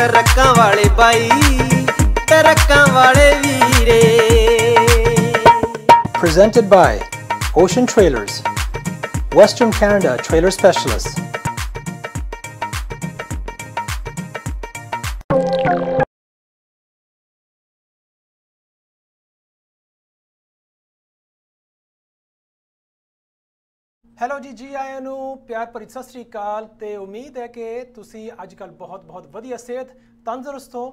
ट्रक्कां वाले बाई ट्रक्कां वाले वीरे। Presented by Ocean Trailers, Western Canada Trailer Specialists. Hello ਜੀ ਆਇਆਂ ਨੂੰ ਪਿਆਰ ਭਰੀ ਸਤਿ ਸ੍ਰੀ ਅਕਾਲ ਤੇ ਉਮੀਦ ਹੈ ਕਿ ਤੁਸੀਂ ਅੱਜ ਕੱਲ ਬਹੁਤ ਵਧੀਆ ਸਿਹਤ ਤੰਦਰੁਸਤ ਹੋ।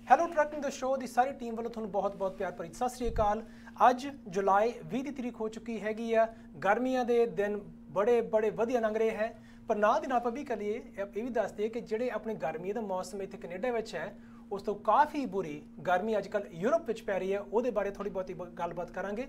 ਹੈਲੋ ਟਰੱਕਿੰਗ ਦਾ ਸ਼ੋਅ ਦੀ ਸਾਰੀ ਟੀਮ ਵੱਲੋਂ ਤੁਹਾਨੂੰ ਬਹੁਤ ਪਿਆਰ ਭਰੀ ਸਤਿ ਸ੍ਰੀ ਅਕਾਲ। ਅੱਜ ਜੁਲਾਈ 20 ਦੀ ਤਰੀਕ ਹੋ ਚੁੱਕੀ ਹੈਗੀ ਆ। ਗਰਮੀਆਂ ਦੇ ਦਿਨ ਬੜੇ ਵਧੀਆ ਲੰਘ ਰਹੇ ਹੈ, ਪਰ ਨਾਲ ਦੀ ਨਾਲ ਆਪਾਂ ਵੀ ਕਰੀਏ ਇਹ ਵੀ ਦੱਸ ਦਈਏ ਕਿ ਜਿਹੜੇ ਆਪਣੇ ਗਰਮੀ ਦਾ ਮੌਸਮ ਇੱਥੇ ਕੈਨੇਡਾ ਵਿੱਚ ਹੈ ਉਸ ਤੋਂ ਕਾਫੀ ਬੁਰੀ ਗਰਮੀ ਅੱਜ ਕੱਲ ਯੂਰਪ ਵਿੱਚ ਪੈ ਰਹੀ ਹੈ। ਉਹਦੇ ਬਾਰੇ ਥੋੜੀ ਬਹੁਤੀ ਗੱਲਬਾਤ ਕਰਾਂਗੇ।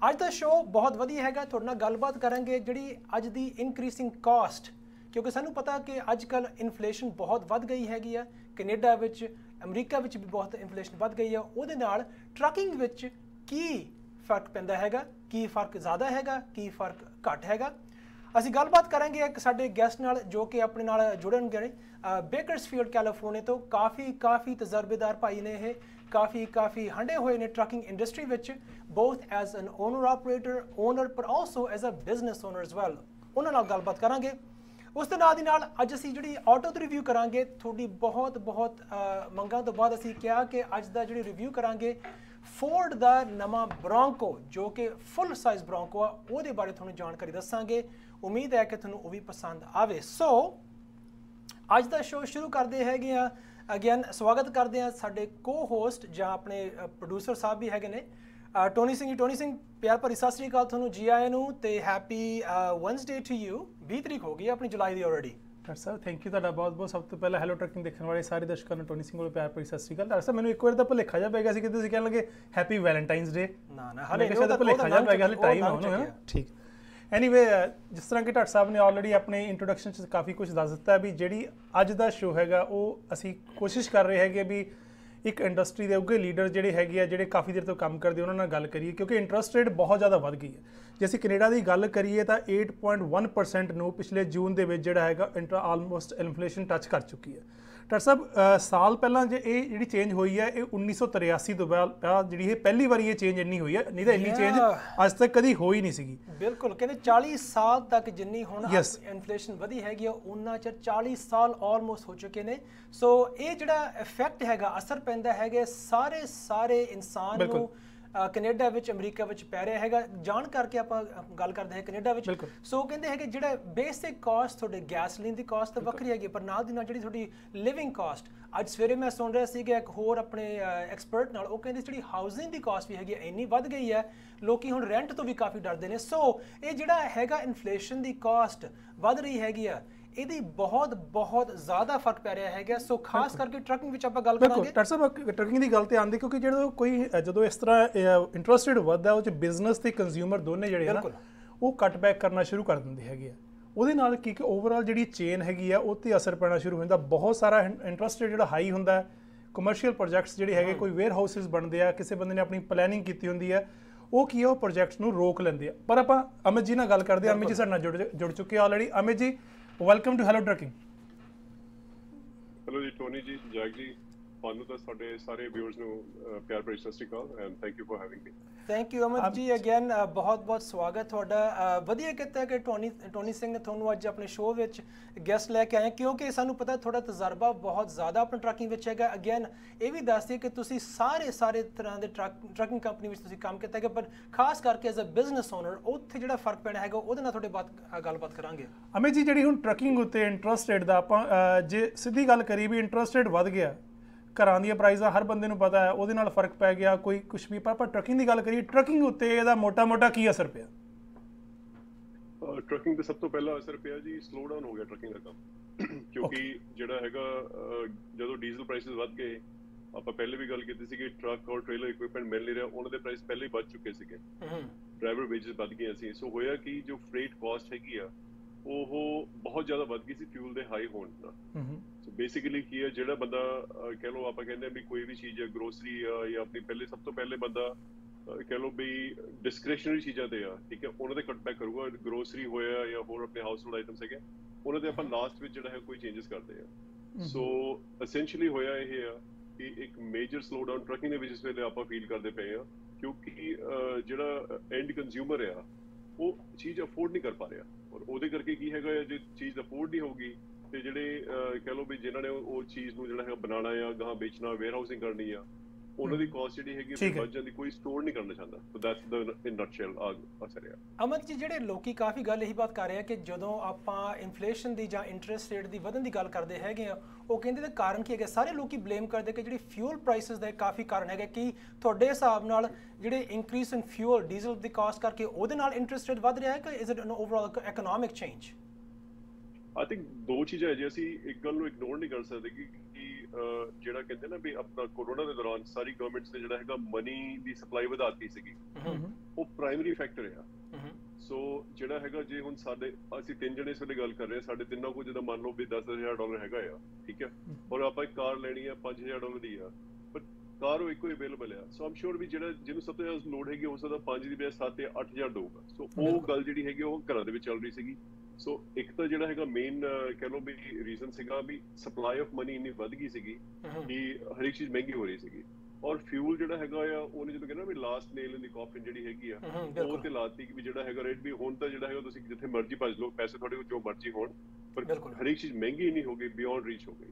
ਅੱਜ ਦਾ ਸ਼ੋਅ ਬਹੁਤ ਵਧੀਆ ਹੈਗਾ, ਤੁਹਾਡੇ ਨਾਲ ਗੱਲਬਾਤ ਕਰਾਂਗੇ ਜਿਹੜੀ ਅੱਜ ਦੀ ਇਨਕਰੀਸਿੰਗ ਕਾਸਟ, ਕਿਉਂਕਿ ਸਾਨੂੰ ਪਤਾ ਕਿ ਅੱਜ ਕੱਲ ਇਨਫਲੇਸ਼ਨ ਬਹੁਤ ਵੱਧ ਗਈ ਹੈਗੀ ਆ। ਕੈਨੇਡਾ ਵਿੱਚ ਅਮਰੀਕਾ ਵਿੱਚ ਵੀ ਬਹੁਤ ਇਨਫਲੇਸ਼ਨ ਵੱਧ ਗਈ ਆ। ਉਹਦੇ ਨਾਲ ਟਰੱਕਿੰਗ ਵਿੱਚ ਕੀ ਫਰਕ ਪੈਂਦਾ ਹੈਗਾ, ਕੀ ਫਰਕ ਜ਼ਿਆਦਾ ਹੈਗਾ, ਕੀ ਫਰਕ ਘੱਟ ਹੈਗਾ। ਅਸੀਂ ਗੱਲਬਾਤ ਕਰਾਂਗੇ ਇੱਕ ਸਾਡੇ ਗੈਸਟ ਨਾਲ ਜੋ ਕਿ ਆਪਣੇ ਨਾਲ ਜੁੜਨਗੇ ਬੇਕਰਸਫੀਲਡ ਕੈਲੀਫੋਰਨੀਆ ਤੋਂ। ਕਾਫੀ ਤਜਰਬੇਦਾਰ ਭਾਈ ਨੇ ਇਹ, ਕਾਫੀ ਹੰਡੇ ਹੋਏ ਨੇ ਟਰੱਕਿੰਗ ਇੰਡਸਟਰੀ ਵਿੱਚ, both as an owner ਪਰ also as a business owner as well। ਉਹਨਾਂ ਨਾਲ ਗੱਲਬਾਤ ਕਰਾਂਗੇ। ਉਸ ਦੇ ਨਾਲ ਦੀ ਨਾਲ ਅੱਜ ਅਸੀਂ ਜਿਹੜੀ ਆਟੋ ਦੀ ਰਿਵਿਊ ਕਰਾਂਗੇ। ਤੁਹਾਡੀ ਬਹੁਤ ਮੰਗਾਂ ਤੋਂ ਬਾਅਦ ਅਸੀਂ ਕਿਹਾ ਕਿ ਅੱਜ ਦਾ ਜਿਹੜੀ ਰਿਵਿਊ ਕਰਾਂਗੇ ਫੋਰਡ ਦਾ ਨਵਾਂ ਬ੍ਰੋਂਕੋ ਜੋ ਕਿ ਫੁੱਲ ਸਾਈਜ਼ ਬ੍ਰੋਂਕੋ ਆ, ਉਹਦੇ ਬਾਰੇ ਤੁਹਾਨੂੰ ਜਾਣਕਾਰੀ ਦੱਸਾਂਗੇ। ਉਮੀਦ ਹੈ ਕਿ ਤੁਹਾਨੂੰ ਉਹ ਵੀ ਪਸੰਦ ਆਵੇ। ਸੋ ਅੱਜ ਦਾ ਸ਼ੋਅ ਸ਼ੁਰੂ ਕਰਦੇ ਹੈਗੇ ਆ। ਅਗੇਨ ਸਵਾਗਤ ਕਰਦੇ ਆ ਸਾਡੇ ਕੋ-ਹੋਸਟ ਜਾਂ ਆਪਣੇ ਪ੍ਰੋਡਿਊਸਰ ਸਾਹਿਬ ਵੀ ਹੈਗੇ ਨੇ, ਟੋਨੀ ਸਿੰਘ ਜੀ। ਟੋਨੀ ਸਿੰਘ, ਪਿਆਰ ਭਰੀ ਸਤਿ ਸ੍ਰੀ ਅਕਾਲ ਤੁਹਾਨੂੰ, ਜੀ ਆਇਆਂ ਨੂੰ ਤੇ ਹੈਪੀ ਵੈਨਸਡੇ ਟੂ ਯੂ। 20 ਤਰੀਕ ਹੋ ਗਈ ਆਪਣੀ ਜੁਲਾਈ ਦੀ already. Doctor Sahib thank you ਤੁਹਾਡਾ ਬਹੁਤ ਸਭ ਤੋਂ ਪਹਿਲਾਂ ਹੈਲੋ ਟਰੱਕਿੰਗ ਦੇਖਣ ਵਾਲੇ ਸਾਰੇ ਦਰਸ਼ਕਾਂ ਨੂੰ ਟੋਨੀ ਸਿੰਘ ਵੱਲੋਂ ਪਿਆਰ ਭਰੀ ਸਤਿ ਸ੍ਰੀ ਅਕਾਲ। ਡਾਕਟਰ ਸਾਹਿਬ ਮੈਨੂੰ ਇੱਕ ਵਾਰ ਤਾਂ ਭੁਲੇਖਾ ਜਾ ਪੈ ਗਿਆ ਸੀ ਕਿ ਤੁਸੀਂ ਕਹਿਣ ਲੱਗੇ ਹੈਪੀ ਵੈਲੈਂਟਾਈਨਸ ਡੇ। ਨਾ ਹਲੇ ਭੁਲੇਖਾ ਜਾ ਪੈ ਗਿਆ, ਹਲੇ ਟਾਈਮ ਆਉਣਾ ਹੈ ਨਾ। ਠੀਕ। ਐਨੀਵੇ ਜਿਸ ਤਰ੍ਹਾਂ ਕਿ ਡਾਕਟਰ ਸਾਹਿਬ ਨੇ ਆਲਰੇਡੀ ਆਪਣੇ ਇੰਟਰੋਡਕਸ਼ਨ 'ਚ ਕਾਫੀ ਕੁਝ ਦੱਸ ਦਿੱਤਾ ਵੀ ਜਿਹੜੀ ਅੱਜ ਦਾ ਸ਼ੋਅ ਹੈਗਾ ਉਹ ਅਸੀਂ ਕੋਸ਼ਿਸ਼ ਕਰ ਰਹੇ ਹੈਗੇ ਵੀ ਇੱਕ ਇੰਡਸਟਰੀ ਦੇ ਉੱਘੇ ਲੀਡਰ ਜਿਹੜੇ ਹੈਗੇ ਆ, ਜਿਹੜੇ ਕਾਫੀ ਦੇਰ ਤੋਂ ਕੰਮ ਕਰਦੇ, ਉਹਨਾਂ ਨਾਲ ਗੱਲ ਕਰੀਏ ਕਿਉਂਕਿ ਇੰਟਰਸਟ ਰੇਟ ਬਹੁਤ ਜ਼ਿਆਦਾ ਵੱਧ ਗਈ ਹੈ। ਜੇ ਅਸੀਂ ਕੈਨੇਡਾ ਦੀ ਗੱਲ ਕਰੀਏ ਤਾਂ 8.1% ਨੂੰ ਪਿਛਲੇ ਜੂਨ ਦੇ ਵਿੱਚ ਜਿਹੜਾ ਹੈਗਾ ਆਲਮੋਸਟ ਇਨਫਲੇਸ਼ਨ ਟੱਚ ਕਰ ਚੁੱਕੀ ਹੈ। ਡਾਕਟਰ ਸਾਹਿਬ ਸਾਲ ਪਹਿਲਾਂ ਜੇ ਇਹ ਜਿਹੜੀ ਚੇਂਜ ਹੋਈ ਹੈ ਇਹ 1983 ਤੋਂ ਬਾਅਦ ਜਿਹੜੀ ਇਹ ਪਹਿਲੀ ਵਾਰੀ ਇਹ ਚੇਂਜ ਇੰਨੀ ਹੋਈ ਹੈ, ਨਹੀਂ ਤਾਂ ਇੰਨੀ ਚੇਂਜ ਅੱਜ ਤੱਕ ਕਦੀ ਹੋਈ ਨਹੀਂ ਸੀਗੀ। ਬਿਲਕੁਲ, ਕਹਿੰਦੇ 40 ਸਾਲ ਤੱਕ ਜਿੰਨੀ ਹੁਣ ਇਨਫਲੇਸ਼ਨ ਵਧੀ ਹੈਗੀ ਆ ਉਹਨਾਂ 'ਚ 40 ਸਾਲ ਆਲਮੋਸਟ ਹੋ ਚੁੱਕੇ ਨੇ। ਸੋ ਇਹ ਜਿਹੜਾ ਇਫੈਕਟ ਹੈਗਾ, ਅਸਰ ਪੈਂਦਾ ਹੈਗਾ ਸਾਰੇ ਇਨਸਾਨ ਨੂੰ ਕੈਨੇਡਾ ਵਿੱਚ ਅਮਰੀਕਾ ਵਿੱਚ ਪੈ ਰਿਹਾ ਹੈਗਾ। ਜਾਣ ਕਰਕੇ ਆਪਾਂ ਗੱਲ ਕਰਦੇ ਹਾਂ ਕੈਨੇਡਾ ਵਿੱਚ। ਸੋ ਕਹਿੰਦੇ ਹੈਗੇ ਜਿਹੜਾ ਬੇਸਿਕ ਕਾਸਟ ਤੁਹਾਡੇ ਗੈਸਲੀਨ ਦੀ ਕਾਸਟ ਤਾਂ ਵੱਖਰੀ ਹੈਗੀ, ਪਰ ਨਾਲ ਦੀ ਨਾਲ ਜਿਹੜੀ ਤੁਹਾਡੀ ਲਿਵਿੰਗ ਕਾਸਟ, ਅੱਜ ਸਵੇਰੇ ਮੈਂ ਸੁਣ ਰਿਹਾ ਸੀਗਾ ਇੱਕ ਹੋਰ ਆਪਣੇ ਐਕਸਪਰਟ ਨਾਲ, ਉਹ ਕਹਿੰਦੇ ਜਿਹੜੀ ਹਾਊਸਿੰਗ ਦੀ ਕਾਸਟ ਵੀ ਹੈਗੀ ਇੰਨੀ ਵੱਧ ਗਈ ਹੈ, ਲੋਕੀ ਹੁਣ ਰੈਂਟ ਤੋਂ ਵੀ ਕਾਫੀ ਡਰਦੇ ਨੇ। ਸੋ ਇਹ ਜਿਹੜਾ ਹੈਗਾ ਇਨਫਲੇਸ਼ਨ ਦੀ ਕਾਸਟ ਵੱਧ ਰਹੀ ਹੈਗੀ ਆ, ਇਹਦੀ ਬਹੁਤ ਜ਼ਿਆਦਾ ਫਰਕ ਪੈ ਰਿਹਾ ਹੈਗਾ। ਸੋ ਖਾਸ ਕਰਕੇ ਟਰੱਕਿੰਗ ਵਿੱਚ ਆਪਾਂ ਗੱਲ ਕਰਾਂਗੇ। ਡਾਕਟਰ ਸਾਹਿਬ ਟਰੱਕਿੰਗ ਦੀ ਗੱਲ ਤੇ ਆਉਂਦੀ ਕਿਉਂਕਿ ਜਦੋਂ ਇਸ ਤਰ੍ਹਾਂ ਇੰਟਰਸਟ ਰੇਟ ਵੱਧਦਾ ਉਹ 'ਚ ਬਿਜ਼ਨਸ ਤੇ ਕੰਜ਼ਿਊਮਰ ਦੋਨੇ ਜਿਹੜੇ ਨਾ ਉਹ ਕੱਟ ਬੈਕ ਕਰਨਾ ਸ਼ੁਰੂ ਕਰ ਦਿੰਦੇ ਹੈਗੇ ਆ। ਉਹਦੇ ਨਾਲ ਕੀ ਕਿ ਓਵਰਆਲ ਜਿਹੜੀ ਚੇਨ ਹੈਗੀ ਆ ਉਹ 'ਤੇ ਅਸਰ ਪੈਣਾ ਸ਼ੁਰੂ ਹੋ ਜਾਂਦਾ। ਬਹੁਤ ਸਾਰਾ ਇੰਟਰਸਟ ਰੇਟ ਜਿਹੜਾ ਹਾਈ ਹੁੰਦਾ, ਕਮਰਸ਼ੀਅਲ ਪ੍ਰੋਜੈਕਟਸ ਜਿਹੜੇ ਹੈਗੇ, ਕੋਈ ਵੇਅਰ ਹਾਊਸਿਸ ਬਣਦੇ ਆ, ਕਿਸੇ ਬੰਦੇ ਨੇ ਆਪਣੀ ਪਲੈਨਿੰਗ ਕੀਤੀ ਹੁੰਦੀ ਹੈ, ਉਹ ਕੀ ਆ ਉਹ ਪ੍ਰੋਜੈਕਟਸ ਨੂੰ ਰੋਕ ਲੈਂਦੇ ਆ। ਪਰ ਆਪਾਂ ਅਮਿਤ ਜੀ ਨਾਲ ਗੱਲ ਕਰਦੇ ਹਾਂ। ਅਮਿਤ ਜੀ ਸਾਡੇ ਨਾਲ ਜੁੜ ਚੁੱਕੇ already. Amit ji welcome to hello trucking. Hello ji Tony ji, Jack ji, ਤੁਹਾਨੂੰ ਤਾਂ ਸਾਡੇ ਸਾਰੇ ਵਿਊਅਰਸ ਨੂੰ ਪਿਆਰ ਭਰੀ ਸਤਿ ਸ਼੍ਰੀ ਅਕਾਲ and thank you for having me. Thank you Amit ji, again ਬਹੁਤ ਸਵਾਗਤ ਤੁਹਾਡਾ। ਵਧੀਆ ਕੀਤਾ ਕਿ ਟੋਨੀ ਸਿੰਘ ਨੇ ਤੁਹਾਨੂੰ ਅੱਜ ਆਪਣੇ ਸ਼ੋਅ ਵਿੱਚ ਗੈਸਟ ਲੈ ਕੇ ਆਏ, ਕਿਉਂਕਿ ਸਾਨੂੰ ਪਤਾ ਤੁਹਾਡਾ ਤਜਰਬਾ ਬਹੁਤ ਜ਼ਿਆਦਾ ਆਪਣੇ ਟਰੱਕਿੰਗ ਵਿੱਚ ਹੈਗਾ। ਅਗੇਨ ਇਹ ਵੀ ਦੱਸ ਦਈਏ ਕਿ ਤੁਸੀਂ ਸਾਰੇ ਤਰ੍ਹਾਂ ਦੇ ਟਰੱਕਿੰਗ ਕੰਪਨੀ ਵਿੱਚ ਤੁਸੀਂ ਕੰਮ ਕੀਤਾ ਹੈਗਾ, ਪਰ ਖਾਸ ਕਰਕੇ ਐਜ਼ ਅ ਬਿਜ਼ਨਸ ਓਨਰ ਉੱਥੇ ਜਿਹੜਾ ਫਰਕ ਪੈਣਾ ਹੈਗਾ ਉਹਦੇ ਨਾਲ ਤੁਹਾਡੇ ਗੱਲਬਾਤ ਕਰਾਂਗੇ। ਅਮਿਤ ਜੀ ਜਿਹੜੀ ਹੁਣ ਟਰੱਕਿੰਗ ਉੱਤੇ ਇੰਟਰਸਟ ਰੇਟ ਦਾ ਆਪਾਂ ਜੇ ਸਿੱਧੀ ਗੱਲ ਕਰੀ ਵੀ ਇੰਟਰਸਟ ਰੇਟ ਵੱਧ ਗਿਆ, ਘਰਾਂ ਦੀਆਂ ਪ੍ਰਾਈਜ਼ਾਂ ਹਰ ਬੰਦੇ ਨੂੰ ਪਤਾ ਹੈ, ਉਹਦੇ ਨਾਲ ਫਰਕ ਪੈ ਗਿਆ, ਕੋਈ ਕੁਛ ਵੀ। ਪਰ ਆਪਾਂ ਟਰੱਕਿੰਗ ਦੀ ਗੱਲ ਕਰੀਏ, ਟਰੱਕਿੰਗ ਉੱਤੇ ਇਹਦਾ ਮੋਟਾ ਕੀ ਅਸਰ ਪਿਆ? ਟਰੱਕਿੰਗ ਤੇ ਸਭ ਤੋਂ ਪਹਿਲਾ ਅਸਰ ਪਿਆ ਜੀ ਸਲੋ ਡਾਊਨ ਹੋ ਗਿਆ ਟਰੱਕਿੰਗ ਦਾ ਕੰਮ। ਕਿਉਂਕਿ ਜਿਹੜਾ ਹੈਗਾ ਜਦੋਂ ਡੀਜ਼ਲ ਪ੍ਰਾਈਸਿਸ ਵੱਧ ਗਏ, ਆਪਾਂ ਪਹਿਲੇ ਵੀ ਗੱਲ ਕੀਤੀ ਸੀ ਕਿ ਟਰੱਕ ਔਰ ਟ੍ਰੇਲਰ ਇਕਵਿਪਮੈਂਟ ਮਿਲ ਨਹੀਂ ਰਿਹਾ, ਉਹਨਾਂ ਦੇ ਪ੍ਰਾਈਸ ਪਹਿਲੇ ਹੀ ਵੱਧ ਚੁੱਕੇ ਸੀਗੇ, ਡਰਾਈਵਰ ਵੇਜਸ ਵੱਧ ਗਏ ਸੀ। ਸੋ ਹੋਇਆ ਕਿ ਜੋ ਫਰੇਟ ਕਾਸਟ ਹੈਗੀ ਆ ਉਹ ਬਹੁਤ ਜ਼ਿਆਦਾ ਵੱਧ ਗਈ ਸੀ ਫਿਊਲ ਦੇ ਹਾਈ ਹੋਣ ਨਾਲ। ਸੋ ਬੇਸਿਕਲੀ ਕੀ ਹੈ, ਜਿਹੜਾ ਬੰਦਾ ਕਹਿ ਲਓ ਆਪਾਂ ਕਹਿੰਦੇ ਵੀ ਕੋਈ ਵੀ ਚੀਜ਼ ਹੈ, ਗਰੋਸਰੀ ਆ ਜਾਂ ਆਪਣੀ ਸਭ ਤੋਂ ਪਹਿਲੇ ਬੰਦਾ ਕਹਿ ਲਓ ਵੀ ਡਿਸਕ੍ਰਿਸ਼ਨਰੀ ਚੀਜ਼ਾਂ ਤੇ ਆ, ਠੀਕ ਹੈ, ਉਹਨਾਂ ਦੇ ਕੱਟ ਬੈਕ ਕਰੂਗਾ। ਗਰੋਸਰੀ ਹੋਇਆ ਜਾਂ ਹੋਰ ਆਪਣੇ ਹਾਊਸ ਹੋਲਡ ਆਈਟਮਸ ਹੈਗੇ, ਉਹਨਾਂ ਦੇ ਆਪਾਂ ਲਾਸਟ ਵਿੱਚ ਜਿਹੜਾ ਹੈ ਕੋਈ ਚੇਂਜਸ ਕਰਦੇ ਆ। ਸੋ ਐਸੈਂਸ਼ੀਅਲੀ ਹੋਇਆ ਇਹ ਆ ਕਿ ਇੱਕ ਮੇਜਰ ਸਲੋਡਾਊਨ ਟਰੱਕਿੰਗ ਦੇ ਵਿੱਚ ਇਸ ਵੇਲੇ ਆਪਾਂ ਫੀਲ ਕਰਦੇ ਪਏ ਆ, ਕਿਉਂਕਿ ਜਿਹੜਾ ਐਂਡ ਕੰਜ਼ਿਊਮਰ ਆ ਉਹ ਚੀਜ਼ ਅਫੋਰਡ ਨਹੀਂ ਕਰ ਪਾ ਰਿਹਾ, ਔਰ ਉਹਦੇ ਕਰਕੇ ਕੀ ਹੈਗਾ, ਜੇ ਚੀਜ਼ ਅਫੋਰਡ ਨਹੀਂ ਹੋਊਗੀ ਤੇ ਜਿਹੜੇ ਕਹਿ ਲਓ ਵੀ ਜਿਨ੍ਹਾਂ ਨੇ ਉਹ ਚੀਜ਼ ਨੂੰ ਜਿਹੜਾ ਹੈਗਾ ਬਣਾਉਣਾ ਆ, ਗਾਹਾਂ ਵੇਚਣਾ, ਵੇਅਰ ਹਾਊਸਿੰਗ ਕਰਨੀ ਆ, ਉਹਨਾਂ ਦੀ ਕਾਸਟ ਜਿਹੜੀ ਹੈਗੀ ਵੱਧ ਜਾਂਦੀ, ਕੋਈ ਸਟੋਰ ਨਹੀਂ ਕਰਨਾ ਚਾਹੁੰਦਾ। ਸੋ ਦੈਟਸ ਦ ਇਨ ਨਟਸ਼ੈਲ ਅਸਰ ਆ। ਅਮਨ ਜੀ, ਜਿਹੜੇ ਲੋਕੀ ਕਾਫੀ ਗੱਲ ਇਹੀ ਬਾਤ ਕਰ ਰਹੇ ਆ ਕਿ ਜਦੋਂ ਆਪਾਂ ਇਨਫਲੇਸ਼ਨ ਦੀ ਜਾਂ ਇੰਟਰਸਟ ਰੇਟ ਦੀ ਵਧਣ ਦੀ ਗੱਲ ਕਰਦੇ ਹੈਗੇ ਆ, ਉਹ ਕਹਿੰਦੇ ਦਾ ਕਾਰਨ ਕੀ ਹੈਗਾ, ਸਾਰੇ ਲੋਕੀ ਬਲੇਮ ਕਰਦੇ ਕਿ ਜਿਹੜੀ ਫਿਊਲ ਪ੍ਰਾਈਸਿਸ ਦਾ ਕਾਫੀ ਕਾਰਨ ਹੈਗਾ। ਕਿ ਤੁਹਾਡੇ ਹਿਸਾਬ ਨਾਲ ਜਿਹੜੇ ਇਨਕਰੀਜ਼ ਇਨ ਫਿਊਲ ਡੀਜ਼ਲ ਦੀ ਕਾਸਟ ਕਰਕੇ ਉਹਦੇ ਨਾਲ ਇੰਟਰਸਟ ਰੇਟ ਵੱਧ ਰਿਹਾ ਹੈ, ਕਿ is it N overall economic change? I think ਦੋ ਚੀਜ਼ਾਂ ਹੈ ਜੀ, ਅਸੀਂ ਇੱਕ ਗੱਲ ਨੂੰ ਇਗਨੋਰ ਨਹੀਂ ਕਰ ਸਕਦੇ ਕਿ ਜਿਹੜਾ ਕਹਿੰਦੇ ਨਾ ਵੀ ਆਪਣਾ ਕੋਰੋਨਾ ਦੇ ਦੌਰਾਨ ਸਾਰੀ ਗਵਰਨਮੈਂਟਸ ਨੇ ਜਿਹੜਾ ਹੈਗਾ ਮਨੀ ਦੀ ਸਪਲਾਈ ਵਧਾਤੀ ਸੀਗੀ, ਉਹ ਪ੍ਰਾਇਮਰੀ ਫੈਕਟਰ ਆ। ਸੋ ਜਿਹੜਾ ਹੈਗਾ, ਜੇ ਹੁਣ ਅਸੀਂ ਤਿੰਨ ਜਣੇ ਇਸ ਵੇਲੇ ਗੱਲ ਕਰ ਰਹੇ ਹਾਂ, ਸਾਡੇ ਤਿੰਨਾਂ ਕੋਲ ਜਿੱਦਾਂ ਮੰਨ ਲਓ ਵੀ $10,000 ਹੈਗਾ ਆ, ਠੀਕ ਹੈ, ਔਰ ਆਪਾਂ ਇੱਕ ਕਾਰ ਲੈਣੀ ਆ $5,000 ਦੀ ਆ, ਪਰ ਕਾਰ ਉਹ ਇੱਕੋ ਹੀ ਅਵੇਲੇਬਲ ਆ। ਸੋ ਆਮ ਸ਼ੋਰ ਵੀ ਜਿਹੜਾ ਜਿਹਨੂੰ ਸਭ ਤੋਂ ਜ਼ਿਆਦਾ ਲੋਡ ਹੈਗੀ ਹੋ ਸਕਦਾ 5 ਦੀ ਬਜਾਏ 7 ਜਾਂ 8,000 ਦਊਗਾ। ਸੋ ਉਹ ਗੱਲ ਜਿਹੜੀ ਹੈਗੀ ਉਹ ਘਰਾਂ ਦੇ ਵਿੱਚ ਚੱਲ ਰਹੀ ਸੀਗੀ। ਸੋ ਇੱਕ ਤਾਂ ਜਿਹੜਾ ਹੈਗਾ ਮੇਨ ਕਹਿ ਲਓ ਵੀ ਰੀਜ਼ਨ ਸੀਗਾ ਵੀ ਸਪਲਾਈ ਆਫ ਮਨੀ ਇੰਨੀ ਵੱਧ ਗਈ ਸੀਗੀ ਕਿ ਹਰ ਇੱਕ ਚੀਜ਼ ਮਹਿੰਗੀ ਹੋ ਰਹੀ ਸੀਗੀ, ਔਰ ਫਿਊਲ ਜਿਹੜਾ ਹੈਗਾ ਆ ਉਹਨੇ ਜਦੋਂ ਕਹਿੰਦਾ ਵੀ ਲਾਸਟ ਨੇਲ ਇਨ ਦੀ ਕਾਫਿਨ ਜਿਹੜੀ ਹੈਗੀ ਆ ਉਹ ਤੇ ਲਾਤੀ ਕਿ ਵੀ ਜਿਹੜਾ ਹੈਗਾ ਰੇਟ ਵੀ ਹੁਣ ਤਾਂ ਜਿਹੜਾ ਹੈਗਾ ਤੁਸੀਂ ਜਿੱਥੇ ਮਰਜ਼ੀ ਭੱਜ ਲਓ, ਪੈਸੇ ਤੁਹਾਡੇ ਕੋਲ ਜੋ ਮਰਜ਼ੀ ਹੋਣ, ਪਰ ਹਰ ਇੱਕ ਚੀਜ਼ ਮਹਿੰਗੀ ਨਹੀਂ ਹੋ ਗਈ, ਬਿਯੋਂਡ ਰੀਚ ਹੋ ਗਈ।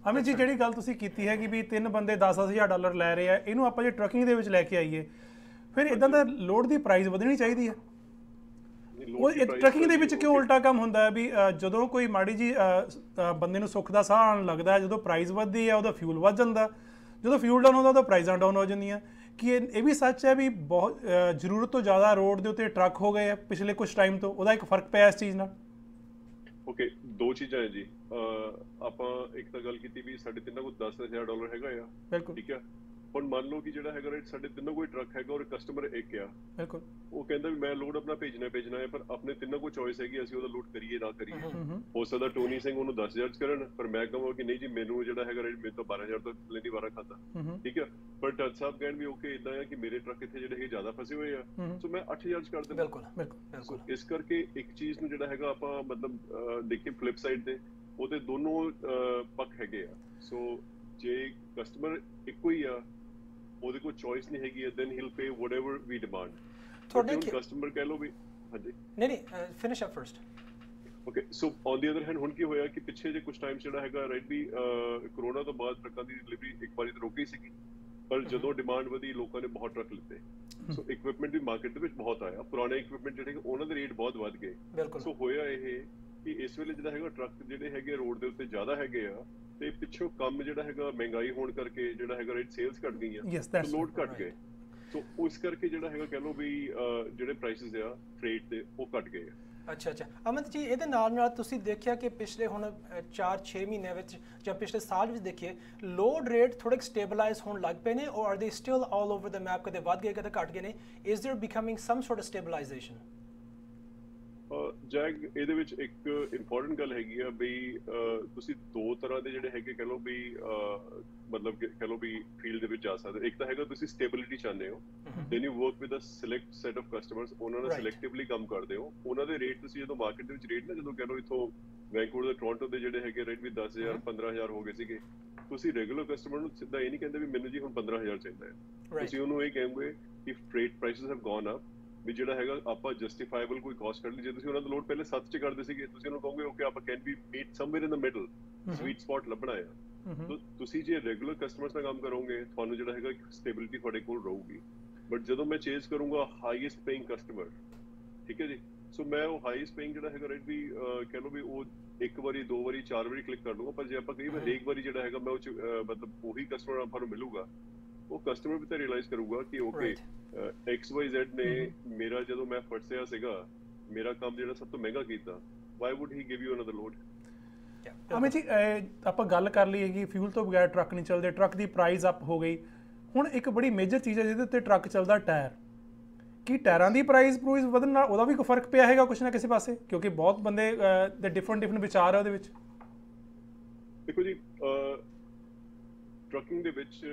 ਅਮਿਤ ਜੀ, ਜਿਹੜੀ ਗੱਲ ਤੁਸੀਂ ਕੀਤੀ ਹੈ ਕਿ ਵੀ ਤਿੰਨ ਬੰਦੇ $10,000 ਲੈ ਰਹੇ ਆ, ਇਹਨੂੰ ਆਪਾਂ ਜੇ ਟਰੱਕਿੰਗ ਦੇ ਵਿੱਚ ਲੈ ਕੇ ਆਈਏ, ਫਿਰ ਇਦਾਂ ਦਾ ਲੋਡ ਦੀ ਪ੍ਰਾਈਸ ਵਧਣੀ ਚਾਹੀਦੀ ਹੈ। ਉਹ ਟਰੱਕਿੰਗ ਦੇ ਵਿੱਚ ਕਿਉਂ ਉਲਟਾ ਕੰਮ ਹੁੰਦਾ ਹੈ ਵੀ ਜਦੋਂ ਕੋਈ ਮਾੜੀ ਜੀ ਬੰਦੇ ਨੂੰ ਸੁੱਖ ਦਾ ਸਾਹ ਆਉਣ ਲੱਗਦਾ ਹੈ, ਜਦੋਂ ਪ੍ਰਾਈਸ ਵੱਧਦੀ ਹੈ ਉਹਦਾ ਫਿਊਲ ਵੱਧ ਜਾਂਦਾ, ਜਦੋਂ ਫਿਊਲ ਡਾਊਨ ਹੁੰਦਾ ਉਹਦਾ ਪ੍ਰਾਈਸਾਂ ਡਾਊਨ ਹੋ ਜਾਂਦੀਆਂ। ਕਿ ਇਹ ਵੀ ਸੱਚ ਹੈ ਵੀ ਬਹੁਤ ਜ਼ਰੂਰਤ ਤੋਂ ਜ਼ਿਆਦਾ ਰੋਡ ਦੇ ਉੱਤੇ ਟਰੱਕ ਹੋ ਗਏ ਆ ਪਿਛਲੇ ਕੁਝ ਟਾਈਮ ਤੋਂ, ਉਹਦਾ ਇੱਕ ਫਰਕ ਪਿਆ ਇਸ ਚੀਜ਼ ਨਾਲ? ਓਕੇ, ਦੋ ਚੀਜ਼ਾਂ ਹੈ ਜੀ। ਆਪਾਂ ਇੱਕ ਤਾਂ ਗੱਲ ਕੀਤੀ ਵੀ ਸਾਡੇ ਤਿੰਨਾਂ ਕੋਲ $10,000 ਹੈਗਾ ਆ, ਬਿਲਕੁਲ ਠੀਕ ਆ। ਹੁਣ ਮੰਨ ਲਓ ਕਿ ਜਿਹੜਾ ਹੈਗਾ ਰੇਟ ਸਾਡੇ ਤਿੰਨਾਂ ਕੋਈ ਟਰੱਕ ਹੈਗਾ ਔਰ ਕਸਟਮਰ ਇੱਕ ਆ, ਬਿਲਕੁਲ, ਉਹ ਕਹਿੰਦਾ ਵੀ ਮੈਂ ਲੋਡ ਆਪਣਾ ਭੇਜਣਾ ਹੈ, ਪਰ ਆਪਣੇ ਤਿੰਨਾਂ ਕੋਲ ਚੋਇਸ ਹੈਗੀ ਅਸੀਂ ਉਹਦਾ ਲੋਡ ਕਰੀਏ ਨਾ ਕਰੀਏ। ਹੋ ਸਕਦਾ ਟੋਨੀ ਸਿੰਘ ਉਹਨੂੰ 10,000 ਕਰਨ, ਪਰ ਮੈਂ ਕਹਾਂ ਕਿ ਨਹੀਂ ਜੀ ਮੈਨੂੰ ਜਿਹੜਾ ਹੈਗਾ ਰੇਟ ਮੇਰੇ ਤੋਂ 12,000 ਤੋਂ ਲੈਣੀ 12 ਖਾਦਾ, ਠੀਕ ਹੈ, ਪਰ ਟੱਚ ਸਾਹਿਬ ਕਹਿਣ ਵੀ ਓਕੇ ਇਦਾਂ ਆ ਕਿ ਮੇਰੇ ਟਰੱਕ ਇੱਥੇ ਜਿਹੜੇ ਹੈਗੇ ਜ਼ਿਆਦਾ ਫਸੇ ਹੋਏ ਆ, ਸੋ ਮੈਂ 8,000 ਕਰ ਦਿੰਦਾ। ਬਿਲਕੁਲ, ਇਸ ਕਰਕੇ ਇੱਕ ਚੀਜ਼ ਨੂੰ ਜਿਹੜਾ ਹੈਗਾ ਆਪਾਂ ਮਤਲਬ ਦੇਖੀਏ ਫਲਿਪ ਸਾਈਡ ਤੇ, ਉਹਦੇ ਦੋਨੋਂ ਪੱਖ ਹੈਗੇ ਆ। ਸੋ ਜੇ ਕਸਟਮਰ ਇੱਕੋ ਹੀ ਆ, ਉਹਦੇ ਕੋਲ ਚੋਇਸ ਨਹੀਂ ਹੈਗੀ, then he'll pay whatever we demand। ਤੁਹਾਡੇ ਕਸਟਮਰ ਕਹਿ ਲਓ ਵੀ ਹਾਂਜੀ ਨਹੀਂ finish up first. Okay, so on the other hand ਹੁਣ ਕੀ ਹੋਇਆ ਕਿ ਪਿੱਛੇ ਜੇ ਕੁਝ ਟਾਈਮ ਜਿਹੜਾ ਹੈਗਾ ਰਾਈਟ ਵੀ ਕਰੋਨਾ ਤੋਂ ਬਾਅਦ ਟਰੱਕਾਂ ਦੀ ਡਿਲੀਵਰੀ ਇੱਕ ਵਾਰੀ ਤਾਂ ਰੁਕੀ ਸੀਗੀ, ਪਰ ਜਦੋਂ ਡਿਮਾਂਡ ਵਧੀ ਲੋਕਾਂ ਨੇ ਬਹੁਤ ਟਰੱਕ ਲਿੱਤੇ, ਸੋ ਇਕਵਿਪਮੈਂਟ ਵੀ ਮਾਰਕੀਟ ਦੇ ਵਿੱਚ ਬਹੁਤ ਆਇਆ, ਪੁਰਾਣੇ ਇਕਵਿਪਮੈਂਟ ਜਿਹੜੇ ਉਹਨਾਂ ਦੇ ਰੇਟ ਬਹੁਤ ਵੱਧ ਗਏ। ਸੋ ਹੋਇਆ ਇਹ ਕਿ ਇਸ ਵੇਲੇ ਜਿਹੜਾ ਹੈਗਾ ਟਰੱਕ ਜਿਹੜੇ ਹੈਗੇ ਰੋਡ ਦੇ ਉੱਤੇ ਜ਼ਿਆਦਾ ਹੈਗੇ ਆ, ਤੇ ਪਿੱਛੋਂ ਕੰਮ ਜਿਹੜਾ ਹੈਗਾ ਮਹਿੰਗਾਈ ਹੋਣ ਕਰਕੇ ਜਿਹੜਾ ਹੈਗਾ ਰੇਟ ਸੇਲਸ ਘਟ ਗਈਆਂ, ਲੋਡ ਘਟ ਗਏ, ਸੋ ਉਸ ਕਰਕੇ ਜਿਹੜਾ ਹੈਗਾ ਕਹਿ ਲਓ ਵੀ ਜਿਹੜੇ ਪ੍ਰਾਈਸਿਸ ਆ ਫਰੇਟ ਦੇ ਉਹ ਘਟ ਗਏ ਆ। ਅੱਛਾ, ਅਮਿਤ ਜੀ, ਇਹਦੇ ਨਾਲ ਤੁਸੀਂ ਦੇਖਿਆ ਕਿ ਪਿਛਲੇ ਹੁਣ 4-6 ਮਹੀਨਿਆਂ ਵਿੱਚ ਜਾਂ ਪਿਛਲੇ ਸਾਲ ਵਿੱਚ ਦੇਖੀਏ ਲੋਡ ਰੇਟ ਥੋੜੇ ਸਟੇਬਲਾਈਜ਼ ਹੋਣ ਲੱਗ ਪਏ ਨੇ, or are they still all over the map, ਕਦੇ ਵੱਧ ਗਏ ਕਦੇ ਘਟ ਗਏ ਨੇ? Is there becoming some sort of stabilisation? Jag, ਇਹਦੇ ਵਿੱਚ ਇੱਕ ਇੰਪੋਰਟੈਂਟ ਗੱਲ ਹੈਗੀ ਆ ਵੀ ਤੁਸੀਂ ਦੋ ਤਰ੍ਹਾਂ ਦੇ ਜਿਹੜੇ ਹੈਗੇ ਕਹਿ ਲਓ ਵੀ ਮਤਲਬ ਕਹਿ ਲਓ ਵੀ ਫੀਲਡ ਦੇ ਵਿੱਚ ਜਾ ਸਕਦੇ। ਇੱਕ ਤਾਂ ਹੈਗਾ ਤੁਸੀਂ ਸਟੇਬਿਲਿਟੀ ਚਾਹੁੰਦੇ ਹੋ, then you work with a select set of customers, ਉਹਨਾਂ ਨਾਲ ਸਿਲੈਕਟਿਵਲੀ ਕੰਮ ਕਰਦੇ ਹੋ, ਉਹਨਾਂ ਦੇ ਰੇਟ ਤੁਸੀਂ ਜਦੋਂ ਮਾਰਕੀਟ ਦੇ ਵਿੱਚ ਰੇਟ ਨਾ ਜਦੋਂ ਕਹਿ ਲਓ ਇਥੋਂ ਵੈਂਕੂਵਰ ਦੇ ਟੋਰਾਂਟੋ ਦੇ ਜਿਹੜੇ ਹੈਗੇ ਰੇਟ ਵੀ 10,000 15,000 ਹੋ ਗਏ ਸੀਗੇ, ਤੁਸੀਂ ਰੈਗੂਲਰ ਕਸਟਮਰ ਨੂੰ ਸਿੱਧਾ ਇਹ ਨਹੀਂ ਕਹਿੰਦੇ ਵੀ ਮੈਨੂੰ ਜੀ ਹੁਣ 15,000 ਚਾਹੀਦਾ ਹੈ, ਤੁਸੀਂ ਉਹਨੂੰ ਇਹ ਕਹੋਗੇ ਕਿ freight prices have gone up, ਵੀ ਜਿਹੜਾ ਹੈਗਾ ਆਪਾਂ ਜਸਟੀਫਾਈਬਲ ਕੋਈ ਕਾਸਟ ਕੱਢ ਲਈ। ਜੇ ਤੁਸੀਂ ਉਹਨਾਂ ਦਾ ਲੋਡ ਪਹਿਲੇ 7 ਚ ਕਰਦੇ ਸੀਗੇ, ਤੁਸੀਂ ਉਹਨੂੰ ਕਹੋਗੇ ਓਕੇ ਆਪਾਂ can be meet somewhere in the middle, sweet spot ਲੱਭਣਾ ਆ। ਤੁਸੀਂ ਜੇ ਰੈਗੂਲਰ ਕਸਟਮਰਸ ਨਾਲ ਕੰਮ ਕਰੋਗੇ ਤੁਹਾਨੂੰ ਜਿਹੜਾ ਹੈਗਾ ਸਟੇਬਿਲਿਟੀ ਤੁਹਾਡੇ ਕੋਲ ਰਹੂਗੀ। ਬਟ ਜਦੋਂ ਮੈਂ ਚੇਂਜ ਕਰੂੰਗਾ ਹਾਈਐਸਟ ਪੇਇੰਗ ਕਸਟਮਰ, ਠੀਕ ਹੈ ਜੀ, ਸੋ ਮੈਂ ਉਹ ਹਾਈਐਸਟ ਪੇਇੰਗ ਜਿਹੜਾ ਹੈਗਾ ਰੇਟ ਵੀ ਕਹਿ ਲਓ ਵੀ ਉਹ ਇੱਕ ਵਾਰੀ 2 ਵਾਰੀ 4 ਵਾਰੀ ਕਲਿੱਕ ਕਰ ਲੂੰਗਾ, ਪਰ ਜੇ ਆਪਾਂ ਕਈ ਵਾਰ ਇੱਕ ਵਾਰੀ ਜਿਹੜਾ ਹੈਗਾ ਮੈਂ ਉਹ ਚ ਮਤਲਬ ਉਹੀ ਕਸਟਮਰ ਆਪਾਂ ਨੂੰ ਮਿਲੂਗਾ, ਉਹ ਕਸਟਮਰ ਵੀ ਤਾਂ ਰਿਅਲਾਈਜ਼ ਕਰੂਗਾ ਕਿ ਓਕੇ XYZ ਨੇ ਮੇਰਾ ਜਦੋਂ ਮੈਂ ਫਸਿਆ ਸੀਗਾ ਮੇਰਾ ਕੰਮ ਜਿਹੜਾ ਸਭ ਤੋਂ ਮਹਿੰਗਾ ਕੀਤਾ, why would he give you another load. Amit ji, ਆਪਾਂ ਗੱਲ ਕਰ ਲਈ ਹੈਗੀ ਫਿਊਲ ਤੋਂ ਬਗੈਰ ਟਰੱਕ ਨਹੀਂ ਚੱਲਦੇ, ਟਰੱਕ ਦੀ ਪ੍ਰਾਈਸ ਅਪ ਹੋ ਗਈ। ਹੁਣ ਇੱਕ ਬੜੀ ਮੇਜਰ ਚੀਜ਼ ਹੈ ਜਿਹਦੇ ਉੱਤੇ ਟਰੱਕ ਚੱਲਦਾ, ਟਾਇਰ। ਕੀ ਟਾਇਰਾਂ ਦੀ ਪ੍ਰਾਈਸ ਵਧਣ ਨਾਲ ਉਹਦਾ ਵੀ ਕੋਈ ਫਰਕ ਪਿਆ ਹੈਗਾ ਕੁਛ ਨਾ ਕਿਸੇ ਪਾਸੇ? ਕਿਉਂਕਿ ਬਹੁਤ ਬੰਦੇ ਦੇ ਡਿਫਰੈਂਟ ਵਿਚਾਰ ਹੈ ਉਹਦੇ ਵਿੱਚ। ਦੇਖੋ ਜੀ, ਟਰੱਕਿੰਗ ਦੇ ਵਿੱਚ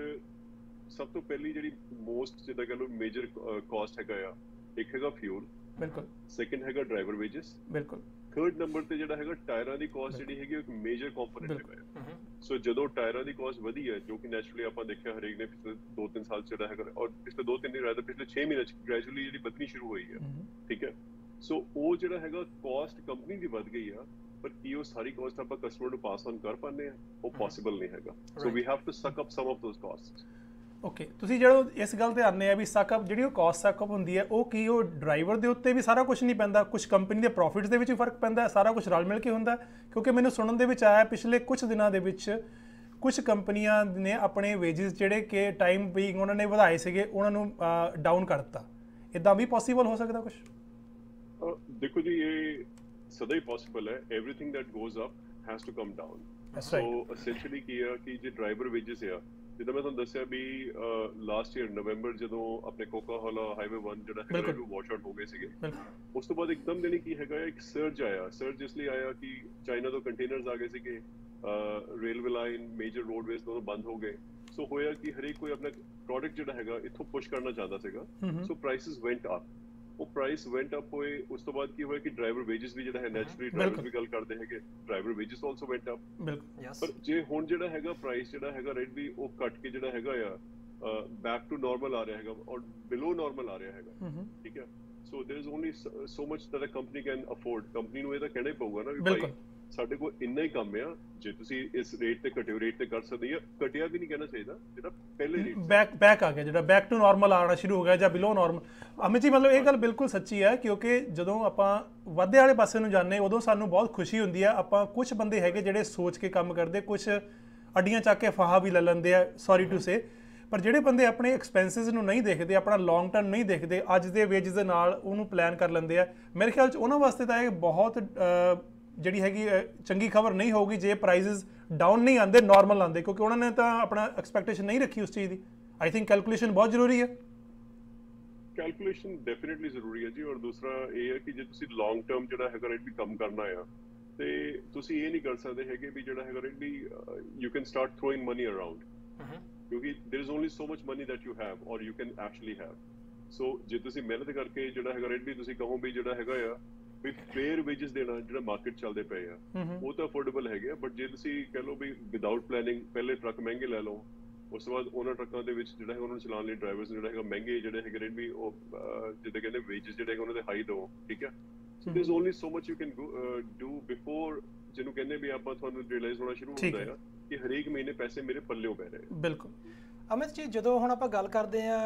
ਸਭ ਤੋਂ ਪਹਿਲੀ ਜਿਹੜੀ ਮੋਸਟ ਜਿੱਦਾਂ ਕਹ ਲਓ ਮੇਜਰ ਕਾਸਟ ਹੈਗਾ ਆ, ਇੱਕ ਹੈਗਾ ਫਿਊਲ, ਬਿਲਕੁਲ, ਸੈਕੰਡ ਹੈਗਾ ਡਰਾਈਵਰ ਵੇਜਸ, ਬਿਲਕੁਲ, ਥਰਡ ਨੰਬਰ ਤੇ ਜਿਹੜਾ ਹੈਗਾ ਟਾਇਰਾਂ ਦੀ ਕਾਸਟ ਜਿਹੜੀ ਹੈਗੀ ਇੱਕ ਮੇਜਰ ਕੰਪੋਨੈਂਟ ਹੈਗਾ। ਸੋ ਜਦੋਂ ਟਾਇਰਾਂ ਦੀ ਕਾਸਟ ਵਧੀ ਹੈ, ਜੋ ਕਿ ਨੈਚੁਰਲੀ ਆਪਾਂ ਦੇਖਿਆ ਹਰੇਕ ਨੇ ਪਿਛਲੇ 2-3 ਸਾਲ ਚ ਜਿਹੜਾ ਹੈਗਾ, ਔਰ ਪਿਛਲੇ 2-3 ਨਹੀਂ ਰਾਦਰ ਪਿਛਲੇ 6 ਮਹੀਨੇ ਚ ਗ੍ਰੈਜੂਅਲੀ ਜਿਹੜੀ ਵਧਣੀ ਸ਼ੁਰੂ ਹੋਈ ਹੈ, ਠੀਕ ਹੈ। ਸੋ ਉਹ ਜਿਹੜਾ ਹੈਗਾ ਕਾਸਟ ਕੰਪਨੀ ਦੀ ਵੱਧ ਗਈ ਆ, ਪਰ ਕੀ ਉਹ ਸਾਰੀ ਕਾਸਟ ਆਪਾਂ ਕਸਟਮਰ ਨੂੰ ਪਾਸ ਔਨ ਕਰ ਪਾਉਂਦੇ ਆ? ਉਹ ਪੋਸੀਬਲ ਨਹੀਂ ਹੈਗਾ। So we have to suck up some of those costs. Okay, ਤੁਸੀਂ ਜਦੋਂ ਇਸ ਗੱਲ ਤੇ ਆਉਂਦੇ ਆ ਵੀ ਸਕ ਅਪ, ਜਿਹੜੀ ਉਹ ਕਾਸਟ ਸਕ ਅਪ ਹੁੰਦੀ ਹੈ, ਉਹ ਕੀ ਉਹ ਡਰਾਈਵਰ ਦੇ ਉੱਤੇ ਵੀ ਸਾਰਾ ਕੁਝ ਨਹੀਂ ਪੈਂਦਾ? ਕੁਝ ਕੰਪਨੀ ਦੇ ਪ੍ਰੋਫਿਟਸ ਦੇ ਵਿੱਚ ਵੀ ਫਰਕ ਪੈਂਦਾ, ਸਾਰਾ ਕੁਝ ਰਲ ਮਿਲ ਕੇ ਹੁੰਦਾ? ਕਿਉਂਕਿ ਮੈਨੂੰ ਸੁਣਨ ਦੇ ਵਿੱਚ ਆਇਆ ਪਿਛਲੇ ਕੁਝ ਦਿਨਾਂ ਦੇ ਵਿੱਚ ਕੁਝ ਕੰਪਨੀਆਂ ਨੇ ਆਪਣੇ ਵੇਜਸ ਜਿਹੜੇ ਕਿ ਟਾਈਮ ਬੀਇੰਗ ਉਹਨਾਂ ਨੇ ਵਧਾਏ ਸੀਗੇ, ਉਹਨਾਂ ਨੂੰ ਡਾਊਨ ਕਰ ਦਿੱਤਾ। ਇੱਦਾਂ ਵੀ ਪੋਸੀਬਲ ਹੋ ਸਕਦਾ ਕੁਝ? ਦੇਖੋ ਜੀ, ਇਹ ਸਦਾ ਹੀ ਪੋਸੀਬਲ ਹੈ। Everything that goes up has to come down. So essentially ਕੀ ਆ ਕਿ ਜੇ ਡਰਾਈਵਰ ਵੇਜਸ ਆ, ਜਿੱਦਾਂ ਮੈਂ ਤੁਹਾਨੂੰ ਦੱਸਿਆ ਵੀ ਲਾਸਟ ਈਅਰ ਨਵੰਬਰ ਜਦੋਂ ਆਪਣੇ ਕੋਕਾ-ਕੋਲਾ ਹਾਈਵੇ 1 ਜਿਹੜਾ ਹੈਗਾ ਉਹ ਵਾਸ਼ ਆਊਟ ਹੋ ਗਏ ਸੀਗੇ, ਉਸ ਤੋਂ ਬਾਅਦ ਇੱਕਦਮ ਦੇਣੀ ਕੀ ਹੈਗਾ ਇੱਕ ਸਰਜ ਆਇਆ। ਸਰਜ ਇਸ ਲਈ ਆਇਆ ਕਿ ਚਾਈਨਾ ਤੋਂ ਕੰਟੇਨਰਸ ਆ ਗਏ ਸੀਗੇ, ਰੇਲਵੇ ਲਾਈਨ, ਮੇਜਰ ਰੋਡਵੇਜ਼ ਦੋਨੋਂ ਬੰਦ ਹੋ ਗਏ। ਸੋ ਹੋਇਆ ਕਿ ਹਰੇਕ ਕੋਈ ਆਪਣਾ ਪ੍ਰੋਡਕਟ ਜਿਹੜਾ ਹੈਗਾ ਇੱਥੋਂ ਪੁਸ਼ ਕਰਨਾ ਚਾਹੁੰਦਾ ਸੀਗਾ। ਸੋ ਪ੍ਰਾਈਸਿਸ ਵੈਂਟ ਅਪ। ਉਹ ਪ੍ਰਾਈਸ ਵੈਂਟ ਅਪ ਹੋਏ, ਉਸ ਤੋਂ ਬਾਅਦ ਕੀ ਹੋਇਆ ਕਿ ਡਰਾਈਵਰ ਵੇਜਸ ਵੀ ਜਿਹੜਾ ਹੈ ਨੈਚੁਰਲੀ ਡਰਾਈਵਰ ਵੀ ਗੱਲ ਕਰਦੇ ਹੈਗੇ, ਡਰਾਈਵਰ ਵੇਜਸ ਆਲਸੋ ਵੈਂਟ ਅਪ। ਪਰ ਜੇ ਹੁਣ ਜਿਹੜਾ ਹੈਗਾ ਪ੍ਰਾਈਸ ਜਿਹੜਾ ਹੈਗਾ ਰੇਟ ਵੀ ਉਹ ਘਟ ਕੇ ਜਿਹੜਾ ਹੈਗਾ ਆ ਬੈਕ ਟੂ ਨਾਰਮਲ ਆ ਰਿਹਾ ਹੈਗਾ, ਔਰ ਬਿਲੋ ਨਾਰਮਲ ਆ ਰਿਹਾ ਹੈਗਾ, ਠੀਕ ਹੈ। So there is only so much that a company can afford। ਕੰਪਨੀ ਨੂੰ ਇਹ ਤਾਂ ਕਹਿਣਾ ਹੀ ਪਊਗਾ ਨਾ ਵੀ ਭਾਈ ਸਾਡੇ ਕੋਲ ਇੰਨਾ ਹੀ ਕੰਮ ਆ, ਜੇ ਤੁਸੀਂ ਇਸ ਰੇਟ ਤੇ ਘਟਿਓ ਰੇਟ ਤੇ ਕਰ ਸਕਦੇ ਆ। ਘਟਿਆ ਵੀ ਨਹੀਂ ਕਹਿਣਾ ਚਾਹੀਦਾ, ਜਿਹੜਾ ਪਹਿਲੇ ਰੇਟ ਬੈਕ ਆ ਗਿਆ, ਜਿਹੜਾ ਬੈਕ ਟੂ ਨਾਰਮਲ ਆਉਣਾ ਸ਼ੁਰੂ ਹੋ ਗਿਆ ਜਾਂ ਬਿਲੋ ਨਾਰਮਲ। ਅਮਿਤ ਜੀ, ਮਤਲਬ ਇਹ ਗੱਲ ਬਿਲਕੁਲ ਸੱਚੀ ਹੈ, ਕਿਉਂਕਿ ਜਦੋਂ ਆਪਾਂ ਵਾਧੇ ਵਾਲੇ ਪਾਸੇ ਨੂੰ ਜਾਂਦੇ ਉਦੋਂ ਸਾਨੂੰ ਬਹੁਤ ਖੁਸ਼ੀ ਹੁੰਦੀ ਆ। ਆਪਾਂ ਕੁਝ ਬੰਦੇ ਹੈਗੇ ਜਿਹੜੇ ਸੋਚ ਕੇ ਕੰਮ ਕਰਦੇ, ਕੁਝ ਅੱਡੀਆਂ ਚੱਕ ਕੇ ਫਾਹਾ ਵੀ ਲੈ ਲੈਂਦੇ ਆ, ਸੌਰੀ ਟੂ ਸੇ। ਪਰ ਜਿਹੜੇ ਬੰਦੇ ਆਪਣੇ ਐਕਸਪੈਂਸਿਸ ਨੂੰ ਨਹੀਂ ਦੇਖਦੇ, ਆਪਣਾ ਲੌਂਗ ਟਰਮ ਨਹੀਂ ਦੇਖਦੇ, ਅੱਜ ਦੇ ਵੇਜਸ ਦੇ ਨਾਲ ਉਹਨੂੰ ਪਲਾਨ ਕਰ ਲੈਂਦੇ ਆ, ਮੇਰੇ ਖਿਆਲ 'ਚ ਉਹਨਾਂ ਵਾਸਤੇ ਤਾਂ ਇਹ ਬਹੁਤ ਜਿਹੜੀ ਹੈਗੀ ਚੰਗੀ ਖਬਰ ਨਹੀਂ ਹੋਊਗੀ ਜੇ ਪ੍ਰਾਈਸਿਸ ਡਾਊਨ ਨਹੀਂ ਆਉਂਦੇ, ਨਾਰਮਲ ਆਉਂਦੇ, ਕਿਉਂਕਿ ਉਹਨਾਂ ਨੇ ਤਾਂ ਆਪਣਾ ਐਕਸਪੈਕਟੇਸ਼ਨ ਨਹੀਂ ਰੱਖੀ ਉਸ ਚੀਜ਼ ਦੀ। ਆਈ ਥਿੰਕ ਕੈਲਕੂਲੇਸ਼ਨ ਬਹੁਤ ਜ਼ਰੂਰੀ ਹੈ। ਕੈਲਕੂਲੇਸ਼ਨ ਡੈਫੀਨਿਟਲੀ ਜ਼ਰੂਰੀ ਹੈ ਜੀ। ਔਰ ਦੂਸਰਾ ਇਹ ਹੈ ਕਿ ਜੇ ਤੁਸੀਂ ਲੌਂਗ ਟਰਮ ਜਿਹੜਾ ਹੈਗਾ ਰੇਟ ਵੀ ਕੰਮ ਕਰਨਾ ਆ, ਤੇ ਤੁਸੀਂ ਇਹ ਨਹੀਂ ਕਰ ਸਕਦੇ ਹੈਗੇ ਵੀ ਜਿਹੜਾ ਹੈਗਾ ਰੇਟ ਵੀ you can start throwing money around, ਕਿਉਂਕਿ there is only so much money that you have or you can actually have। so ਜੇ ਤੁਸੀਂ ਮਿਹਨਤ ਕਰਕੇ ਜਿਹੜਾ ਹੈਗਾ ਰੇਟ ਵੀ ਤੁਸੀਂ ਕਹੋ ਵੀ ਜਿਹੜਾ ਹੈਗਾ ਆ ਵੀ ਫੇਅਰ ਵੇਜਸ ਦੇਣਾ, ਜਿਹੜਾ ਮਾਰਕੀਟ ਚੱਲਦੇ ਪਏ ਆ ਉਹ ਤਾਂ ਅਫੋਰਡੇਬਲ ਹੈਗੇ ਆ। ਬਟ ਜੇ ਤੁਸੀਂ ਕਹਿ ਲਓ ਵੀ ਵਿਦਆਊਟ ਪਲੈਨਿੰਗ ਪਹਿਲੇ ਟਰੱਕ ਮਹਿੰਗੇ ਲੈ ਲਓ, ਉਸ ਤੋਂ ਬਾਅਦ ਉਹਨਾਂ ਟਰੱਕਾਂ ਦੇ ਵਿੱਚ ਜਿਹੜਾ ਹੈਗਾ ਉਹਨਾਂ ਨੂੰ ਚਲਾਉਣ ਲਈ ਡਰਾਈਵਰਸ ਜਿਹੜਾ ਹੈਗਾ ਮਹਿੰਗੇ ਜਿਹੜੇ ਹੈਗੇ ਰੇਟ ਵੀ ਉਹ ਜਿੱਦਾਂ ਕਹਿੰਦੇ ਵੇਜਸ ਜਿਹੜੇ ਹੈਗੇ ਉਹਨਾਂ ਦੇ ਹਾਈ ਦਿਓ, ਠੀਕ ਹੈ। so there is only so much you can do before ਜਿਹਨੂੰ ਕਹਿੰਦੇ ਵੀ ਆਪਾਂ ਤੁਹਾਨੂੰ ਰਿਅਲਾਈਜ਼ ਹੋਣਾ ਸ਼ੁਰੂ ਹੁੰਦਾ ਹੈ ਕਿ ਹਰੇਕ ਮਹੀਨੇ ਪੈਸੇ ਮੇਰੇ ਪੱਲਿਓਂ ਪੈ ਰਹੇ। ਬਿਲਕੁਲ। ਅਮਿਤ ਜੀ, ਜਦੋਂ ਹੁਣ ਆਪਾਂ ਗੱਲ ਕਰਦੇ ਆ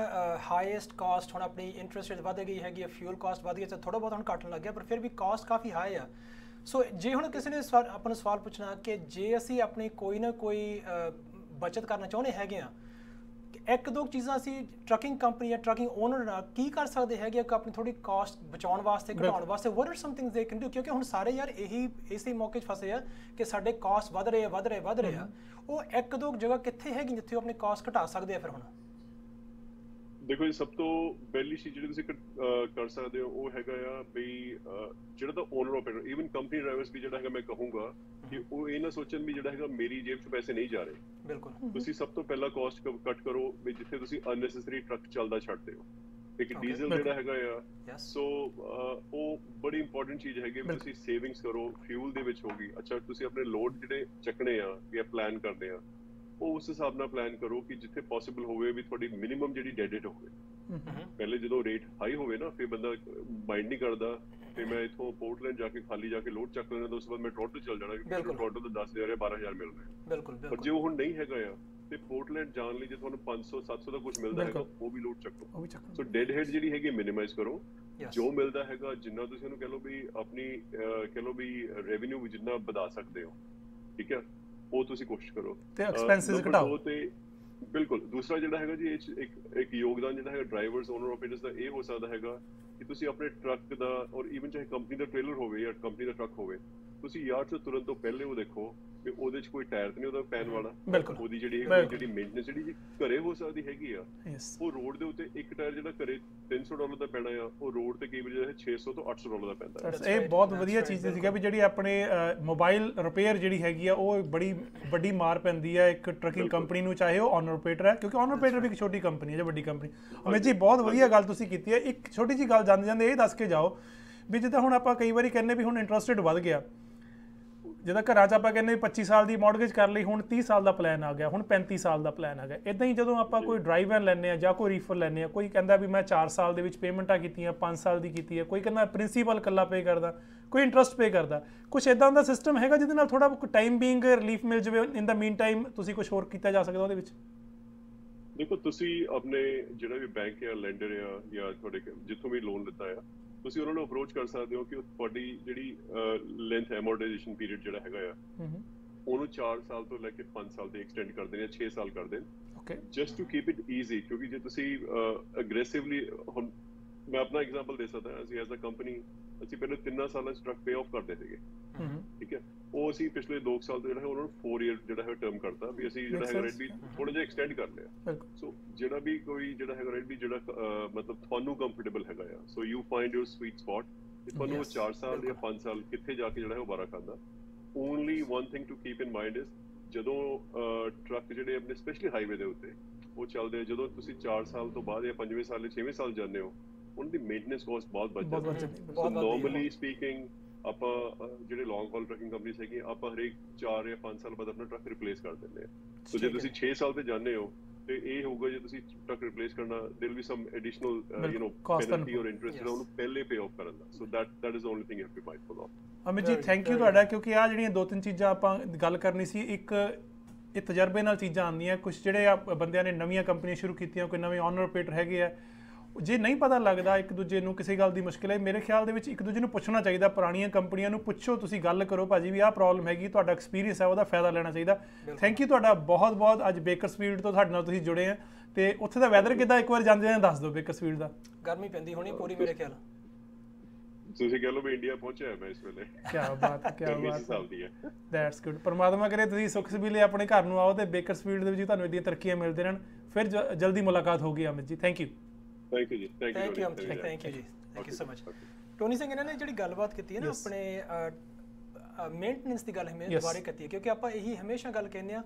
ਹਾਈਐਸਟ ਕਾਸਟ, ਹੁਣ ਆਪਣੀ ਇੰਟਰਸਟ ਰੇਟ ਵਧ ਗਈ ਹੈਗੀ, ਫਿਊਲ ਕਾਸਟ ਵਧ ਗਈ, ਤਾਂ ਥੋੜਾ ਬਹੁਤ ਹੁਣ ਘਟਣ ਲੱਗ ਗਿਆ, ਪਰ ਫਿਰ ਵੀ ਕਾਸਟ ਕਾਫੀ ਹਾਈ ਆ। ਸੋ ਜੇ ਹੁਣ ਕਿਸੇ ਨੇ ਆਪਾਂ ਨੂੰ ਸਵਾਲ ਪੁੱਛਣਾ ਕਿ ਜੇ ਅਸੀਂ ਆਪਣੀ ਕੋਈ ਨਾ ਕੋਈ ਬਚਤ ਕਰਨਾ ਚਾਹੁੰਦੇ ਹੈਗੇ ਆ, ਇੱਕ ਦੋ ਚੀਜ਼ਾਂ ਅਸੀਂ ਟਰੱਕਿੰਗ ਕੰਪਨੀ ਜਾਂ ਟਰੱਕਿੰਗ ਓਨਰ ਨਾਲ ਕੀ ਕਰ ਸਕਦੇ ਹੈਗੇ ਆ ਕਿ ਆਪਣੀ ਥੋੜੀ ਕਾਸਟ ਬਚਾਉਣ ਵਾਸਤੇ, ਘਟਾਉਣ ਵਾਸਤੇ? What are some things they can do? ਕਿਉਂਕਿ ਹੁਣ ਸਾਰੇ ਯਾਰ ਇਸੇ ਮੌਕੇ 'ਚ ਫਸੇ ਆ ਕਿ ਸਾਡੇ ਕਾਸਟ ਵਧ ਰਹੇ ਆ। ਉਹ ਇੱਕ ਦੋ ਜਗ੍ਹਾ ਕਿੱਥੇ ਹੈਗੀ ਜਿੱਥੇ ਉਹ ਆਪਣੀ ਕਾਸਟ ਘਟਾ ਸਕਦੇ ਆ? ਫਿਰ ਹੁਣ ਦੇਖੋ ਜੀ, ਸਭ ਤੋਂ ਪਹਿਲੀ ਚੀਜ਼ ਜਿਹੜੀ ਤੁਸੀਂ ਕਰ ਸਕਦੇ ਹੋ ਉਹ ਹੈਗਾ ਆ ਵੀ ਜਿਹੜਾ ਤਾਂ owner operator, even company drivers ਵੀ ਜਿਹੜਾ ਹੈਗਾ ਮੈਂ ਕਹੂੰਗਾ ਕਿ ਉਹ ਇਹ ਨਾ ਸੋਚਣ ਵੀ ਜਿਹੜਾ ਹੈਗਾ ਮੇਰੀ ਜੇਬ 'ਚ ਪੈਸੇ ਨਹੀਂ ਜਾ ਰਹੇ। ਬਿਲਕੁਲ। ਤੁਸੀਂ ਸਭ ਤੋਂ ਪਹਿਲਾਂ ਕਾਸਟ ਕੱਟ ਕਰੋ ਵੀ ਜਿੱਥੇ ਤੁਸੀਂ ਅਨਨੈਸੈਸਰੀ ਟਰੱਕ ਚੱਲਦਾ ਛੱਡਦੇ ਹੋ। ਇੱਕ ਡੀਜ਼ਲ ਜਿਹੜਾ ਹੈਗਾ ਆ, ਸੋ ਉਹ ਬੜੀ ਇੰਪੋਰਟੈਂਟ ਚੀਜ਼ ਹੈਗੀ ਵੀ ਤੁਸੀਂ ਸੇਵਿੰਗਸ ਕਰੋ ਫਿਊਲ ਦੇ ਵਿੱਚ ਹੋਗੀ। ਅੱਛਾ, ਤੁਸੀਂ ਆਪਣੇ ਲੋਡ ਜਿਹੜੇ ਚੱਕਣੇ ਆ ਜਾਂ ਪਲਾਨ ਕਰਦੇ ਆ, ਉਹ ਉਸ ਹਿਸਾਬ ਨਾਲ ਪਲਾਨ ਕਰੋ ਕਿ ਜਿੱਥੇ ਪੋਸੀਬਲ ਹੋਵੇ ਵੀ ਤੁਹਾਡੀ ਮਿਨੀਮਮ ਜਿਹੜੀ ਡੈਡਿਟ ਹੋਵੇ। ਪਹਿਲੇ ਜਦੋਂ ਰੇਟ ਹਾਈ ਹੋਵੇ ਨਾ, ਫਿਰ ਬੰਦਾ ਮਾਈਂਡ ਨਹੀਂ ਕਰਦਾ ਤੇ ਮੈਂ ਇੱਥੋਂ ਪੋਰਟਲੈਂਡ ਜਾ ਕੇ ਖਾਲੀ ਜਾ ਕੇ ਲੋਡ ਚੱਕ ਲੈਣਾ, ਉਸ ਤੋਂ ਬਾਅਦ ਮੈਂ ਟੋਰੰਟੋ ਚੱਲ ਜਾਣਾ ਕਿਉਂਕਿ ਟੋਰੰਟੋ ਤੋਂ 10,000 ਜਾਂ 12,000 ਮਿਲ ਰਿਹਾ। ਬਿਲਕੁਲ। ਪਰ ਜੇ ਉਹ ਹੁਣ ਨਹੀਂ ਹੈਗਾ ਆ ਤੇ ਪੋਰਟਲੈਂਡ ਜਾਣ ਲਈ ਜੇ ਤੁਹਾਨੂੰ 500-700 ਦਾ ਕੁਝ ਮਿਲਦਾ ਹੈਗਾ, ਉਹ ਵੀ ਲੋਡ ਚੱਕੋ। ਸੋ ਡੈਡ ਹੈਡ ਜਿਹੜੀ ਹੈਗੀ ਮਿਨੀਮਾਈਜ਼ ਕਰੋ। ਜੋ ਮਿਲਦਾ ਹੈਗਾ ਜਿੰਨਾ ਤੁਸੀਂ ਉਹਨੂੰ ਕਹਿ ਲਓ ਵੀ ਆਪਣੀ ਕਹਿ ਲਓ ਵੀ ਰੈਵਨਿਊ ਜਿੰਨਾ ਵਧਾ ਸਕਦੇ ਹੋ, ਠੀਕ ਹੈ, ਉਹ ਤੁਸੀਂ ਕੋਸ਼ਿਸ਼ ਕਰੋ ਤੇ ਐਕਸਪੈਂਸਸ ਘਟਾਓ। ਤੇ ਬਿਲਕੁਲ ਦੂਸਰਾ ਜਿਹੜਾ ਹੈਗਾ ਜੀ ਇੱਕ ਯੋਗਦਾਨ ਜਿਹੜਾ ਹੈਗਾ ਡਰਾਈਵਰਸ ਓਨਰ ਆਪਰੇਟਰਸ ਦਾ ਇਹ ਹੋ ਸਕਦਾ ਹੈਗਾ ਕਿ ਤੁਸੀਂ ਆਪਣੇ ਟਰੱਕ ਦਾ ਔਰ ਈਵਨ ਚਾਹੇ ਕੰਪਨੀ ਦਾ ਟ੍ਰੇਲਰ ਹੋਵੇ ਜਾਂ ਕੰਪਨੀ ਦਾ ਟਰੱਕ ਹੋਵੇ, ਤੁਸੀਂ ਯਾਰ ਤੋਂ ਤੁਰੰਤ ਤੋਂ ਪਹਿਲੇ ਉਹ ਦੇਖੋ ਕਿ ਉਹਦੇ 'ਚ ਕੋਈ ਟਾਇਰ ਤੇ ਨਹੀਂ ਉਹਦਾ ਪੈਣ ਵਾਲਾ। ਉਹਦੀ ਜਿਹੜੀ ਮੇਨਟੇਨੈਂਸ ਜਿਹੜੀ ਘਰੇ ਹੋ ਸਕਦੀ ਹੈਗੀ ਆ, ਉਹ ਰੋਡ ਦੇ ਉੱਤੇ ਇੱਕ ਟਾਇਰ ਜਿਹੜਾ ਘਰੇ $300 ਦਾ ਪੈਣਾ ਆ, ਉਹ ਰੋਡ ਤੇ ਕਈ ਵਾਰ ਜਿਹੜਾ $600 ਤੋਂ $800 ਦਾ ਪੈਂਦਾ। ਇਹ ਬਹੁਤ ਵਧੀਆ ਚੀਜ਼ ਸੀਗਾ ਵੀ ਜਿਹੜੀ ਆਪਣੇ ਮੋਬਾਈਲ ਰਿਪੇਅਰ ਜਿਹੜੀ ਹੈਗੀ ਆ, ਉਹ ਬੜੀ ਵੱਡੀ ਮਾਰ ਪੈਂਦੀ ਹੈ ਇੱਕ ਟਰੱਕਿੰਗ ਕੰਪਨੀ ਨੂੰ, ਚਾਹੇ ਉਹ ਓਨਰ ਆਪਰੇਟਰ ਹੈ, ਕਿਉਂਕਿ ਓਨਰ ਆਪਰੇਟਰ ਵੀ ਇੱਕ ਛੋਟੀ ਕੰਪਨੀ ਹੈ ਜਾਂ ਵੱਡੀ ਕੰਪਨੀ। ਅਮਿਤ ਜੀ, ਬਹੁਤ ਵਧੀਆ ਗੱਲ ਤੁਸੀਂ ਕੀਤੀ ਹੈ। ਇੱਕ ਛੋਟੀ ਜਿਹੀ ਗੱਲ ਜਾਂਦੇ ਇਹ ਦੱਸ ਕੇ ਜਾਓ ਵੀ ਜਿੱਦਾਂ ਹੁਣ ਆਪਾਂ ਕਈ ਵਾਰੀ ਕਹਿੰਦੇ ਵੀ ਹੁਣ ਇੰਟਰਸਟ ਰੇਟ ਵੱਧ ਗਿਆ, ਜਿੱਦਾਂ ਘਰਾਂ 'ਚ ਆਪਾਂ ਕਹਿੰਦੇ 25 ਸਾਲ ਦੀ ਮੌਰਗੇਜ ਕਰ ਲਈ, ਹੁਣ 30 ਸਾਲ ਦਾ ਪਲਾਨ ਆ ਗਿਆ, ਹੁਣ 35 ਸਾਲ ਦਾ ਪਲਾਨ ਆ ਗਿਆ। ਇੱਦਾਂ ਹੀ ਜਦੋਂ ਆਪਾਂ ਕੋਈ ਡਰਾਈਵ ਵੈਨ ਲੈਂਦੇ ਆ ਜਾਂ ਕੋਈ ਰੀਫਰ ਲੈਂਦੇ ਆ, ਕੋਈ ਕਹਿੰਦਾ ਵੀ ਮੈਂ 4 ਸਾਲ ਦੇ ਵਿੱਚ ਪੇਮੈਂਟਾਂ ਕੀਤੀਆਂ, 5 ਸਾਲ ਦੀ ਕੀਤੀ ਹੈ, ਕੋਈ ਕਹਿੰਦਾ ਪ੍ਰਿੰਸੀਪਲ ਇਕੱਲਾ ਪੇ ਕਰਦਾ, ਕੋਈ ਇੰਟਰਸਟ ਪੇ ਕਰਦਾ। ਕੁਛ ਇੱਦਾਂ ਦਾ ਸਿਸਟਮ ਹੈਗਾ ਜਿਹਦੇ ਨਾਲ ਥੋੜਾ ਟਾਈਮ ਬੀਇੰਗ ਰਿਲੀਫ ਮਿਲ ਜਾਵੇ, ਇਨ ਦਾ ਮੀਨ ਟਾਈਮ ਤੁਸੀਂ ਕੁਝ ਹੋਰ ਕੀਤਾ ਜਾ ਸਕਦਾ ਉਹਦੇ ਵਿੱਚ? ਦੇਖੋ, ਤੁਸੀਂ ਆਪਣੇ ਜਿਹੜਾ ਵੀ ਬੈਂਕ ਜਾਂ ਲੈਂਡਰ ਆ ਜਾਂ ਤੁਹਾਡੇ ਜਿੱਥੋਂ ਵੀ ਲੋਨ ਲਿੱਤਾ ਆ, ਤੁਸੀਂ ਉਹਨਾਂ ਨੂੰ ਅਪਰੋਚ ਕਰ ਸਕਦੇ ਹੋ ਕਿ ਤੁਹਾਡੀ ਜਿਹੜੀ ਲੈਂਥ ਐਮੋਰਟਾਈਜੇਸ਼ਨ ਪੀਰੀਅਡ ਜਿਹੜਾ ਹੈਗਾ ਆ ਉਹਨੂੰ 4 ਸਾਲ ਤੋਂ ਲੈ ਕੇ 5 ਸਾਲ ਤੇ ਐਕਸਟੈਂਡ ਕਰ ਦੇਣ ਜਾਂ 6 ਸਾਲ ਕਰ ਦੇਣ, just to keep it easy. ਕਿਉਂਕਿ ਜੇ ਤੁਸੀਂ ਅਗਰੈਸਿਵਲੀ, ਹੁਣ ਮੈਂ ਆਪਣਾ ਐਗਜ਼ਾਮਪਲ ਦੇ ਸਕਦਾ, ਅਸੀਂ ਐਜ਼ ਅ ਕੰਪਨੀ ਅਸੀਂ ਪਹਿਲੇ 3 ਸਾਲਾਂ 'ਚ ਟਰੱਕ ਪੇ ਆਫ ਕਰਦੇ ਸੀਗੇ, ਠੀਕ ਹੈ, ਉਹ ਅਸੀਂ ਪਿਛਲੇ 2 ਸਾਲ ਤੋਂ ਜਿਹੜਾ ਹੈ ਉਹਨਾਂ ਨੂੰ 4 ਈਅਰ ਜਿਹੜਾ ਹੈ ਟਰਮ ਕਰਤਾ ਵੀ ਅਸੀਂ ਜਿਹੜਾ ਹੈਗਾ ਰੇਟ ਵੀ ਥੋੜਾ ਜਿਹਾ ਐਕਸਟੈਂਡ ਕਰ ਲਿਆ। ਸੋ ਜਿਹੜਾ ਵੀ ਕੋਈ ਜਿਹੜਾ ਹੈਗਾ ਰੇਟ ਵੀ ਜਿਹੜਾ ਮਤਲਬ ਤੁਹਾਨੂੰ ਕੰਫਰਟੇਬਲ ਹੈਗਾ ਆ, so you find your sweet spot, ਤੁਹਾਨੂੰ 4 ਸਾਲ ਜਾਂ 5 ਸਾਲ ਕਿੱਥੇ ਜਾ ਕੇ ਜਿਹੜਾ ਹੈ ਉਹ ਬਾਰਾ ਖਾਂਦਾ। Only one thing to keep in mind is ਜਦੋਂ ਟਰੱਕ ਜਿਹੜੇ ਆਪਣੇ ਸਪੈਸ਼ਲੀ ਹਾਈਵੇ ਦੇ ਉੱਤੇ ਉਹ ਚੱਲਦੇ, ਜਦੋਂ ਤੁਸੀਂ 4 ਸਾਲ ਤੋਂ ਬਾਅਦ ਜਾਂ 5ਵੇਂ ਸਾਲ ਜਾਂ 6ਵੇਂ ਸਾਲ ਜਾਂਦੇ ਹੋ, ਉਹਨਾਂ ਦੀ ਮੇਨਟੇਨੈਂਸ ਕਾਸਟ ਬਹੁਤ ਵੱਧ ਜਾਂਦੀ ਹੈ। ਸੋ ਨਾਰਮਲੀ ਸਪੀਕਿੰਗ ਆਪਾਂ ਜਿਹੜੇ ਲੌਂਗ ਹਾਲ ਟਰੱਕਿੰਗ ਕੰਪਨੀਜ਼ ਹੈਗੀਆਂ, ਆਪਾਂ ਹਰੇਕ 4 ਜਾਂ 5 ਸਾਲ ਬਾਅਦ ਆਪਣਾ ਟਰੱਕ ਰਿਪਲੇਸ ਕਰ ਦਿੰਦੇ ਆ। ਸੋ ਜੇ ਤੁਸੀਂ 6 ਸਾਲ ਤੇ ਜਾਂਦੇ ਹੋ ਤੇ ਇਹ ਹੋਊਗਾ ਜੇ ਤੁਸੀਂ ਟਰੱਕ ਰਿਪਲੇਸ ਕਰਨਾ, there will be some additional penalty or interest ਜਿਹੜਾ ਉਹਨੂੰ ਪਹਿਲੇ ਪੇ ਆਫ ਕਰਨ ਦਾ। So that is only thing you have to mindful of. Amit ji, thank you ਤੁਹਾਡਾ, ਕਿਉਂਕਿ ਆ ਜਿਹੜੀਆਂ 2-3 ਚੀਜ਼ਾਂ ਆਪਾਂ ਗੱਲ ਕਰਨੀ ਸੀ। ਇੱਕ ਇਹ ਤਜਰਬੇ ਨਾਲ ਚੀਜ਼ਾਂ ਆਉਂਦੀਆਂ, ਕੁਝ ਜਿਹੜੇ ਬੰਦਿਆਂ ਨੇ ਨਵੀਆਂ ਕੰਪਨੀਆਂ ਸ਼ੁਰੂ ਕੀਤੀਆਂ, ਕੋਈ ਨਵੇਂ ਓਨਰ ਆਪਰੇਟਰ ਹੈਗੇ ਆ, ਜੇ ਨਹੀਂ ਪਤਾ ਲੱਗਦਾ ਇੱਕ ਦੂਜੇ ਨੂੰ ਕਿਸੇ ਗੱਲ ਦੀ ਮੁਸ਼ਕਿਲ ਹੈ, ਮੇਰੇ ਖਿਆਲ ਦੇ ਵਿੱਚ ਇੱਕ ਦੂਜੇ ਨੂੰ ਪੁੱਛਣਾ ਚਾਹੀਦਾ। ਪੁਰਾਣੀਆਂ ਕੰਪਨੀਆਂ ਨੂੰ ਪੁੱਛੋ, ਤੁਸੀਂ ਗੱਲ ਕਰੋ, ਭਾਜੀ ਵੀ ਆਹ ਪ੍ਰੋਬਲਮ ਹੈਗੀ, ਤੁਹਾਡਾ ਐਕਸਪੀਰੀਅੰਸ ਹੈ ਉਹਦਾ ਫਾਇਦਾ ਲੈਣਾ ਚਾਹੀਦਾ। ਥੈਂਕ ਯੂ ਤੁਹਾਡਾ ਬਹੁਤ ਬਹੁਤ। ਅੱਜ ਬੇਕਰਸਫੀਲਡ ਤੋਂ ਸਾਡੇ ਨਾਲ ਤੁਸੀਂ ਜੁੜੇ ਆ, ਤੇ ਉੱਥੇ ਦਾ ਵੈਦਰ ਕਿੱਦਾਂ ਇੱਕ ਵਾਰ ਜਾਂਦੇ ਦੱਸ ਦਿਓ। ਬੇਕਰਸਫੀਲਡ ਦਾ ਗਰਮੀ ਪੈਂਦੀ ਹੋਣੀ ਪੂਰੀ ਮੇਰੇ ਖਿਆਲ, ਤੁਸੀਂ ਕਹ ਲਓ ਵੀ ਇੰਡੀਆ ਪਹੁੰਚਿਆ ਮੈਂ ਇਸ ਵੇਲੇ। ਕੀ ਬਾਤ ਹੈ, ਕੀ ਬਾਤ ਹੈ, ਦੈਟਸ ਗੁੱਡ। ਪਰਮਾਤਮਾ ਕਰੇ ਤੁਸੀਂ ਸੁੱਖ ਸਬੀਲੇ ਆਪਣੇ ਘਰ ਨੂੰ ਆਓ ਤੇ ਬੇਕਰਸਫੀਲਡ ਦੇ ਵਿੱਚ ਤੁਹਾਨੂੰ ਇੰਨੀਆਂ ਤਰੱਕੀਆਂ ਮਿਲਦੇ ਰਹਿਣ। ਫਿਰ ਜਲਦੀ ਮੁਲਾਕਾਤ ਹੋਗੀ। Amit ji, thank you. Thank you ਜੀ, ਥੈਂਕ ਯੂ ਜੀ, thank you so much. Tony Singh ਇਹਨਾਂ ਨੇ ਜਿਹੜੀ ਗੱਲਬਾਤ ਕੀਤੀ ਹੈ ਨਾ ਆਪਣੇ ਮੇਨਟੇਨੈਂਸ ਦੀ ਗੱਲ ਹਮੇਸ਼ਾ ਦੁਬਾਰੇ ਕੀਤੀ ਹੈ, ਕਿਉਂਕਿ ਆਪਾਂ ਇਹੀ ਹਮੇਸ਼ਾ ਗੱਲ ਕਹਿੰਦੇ ਆ,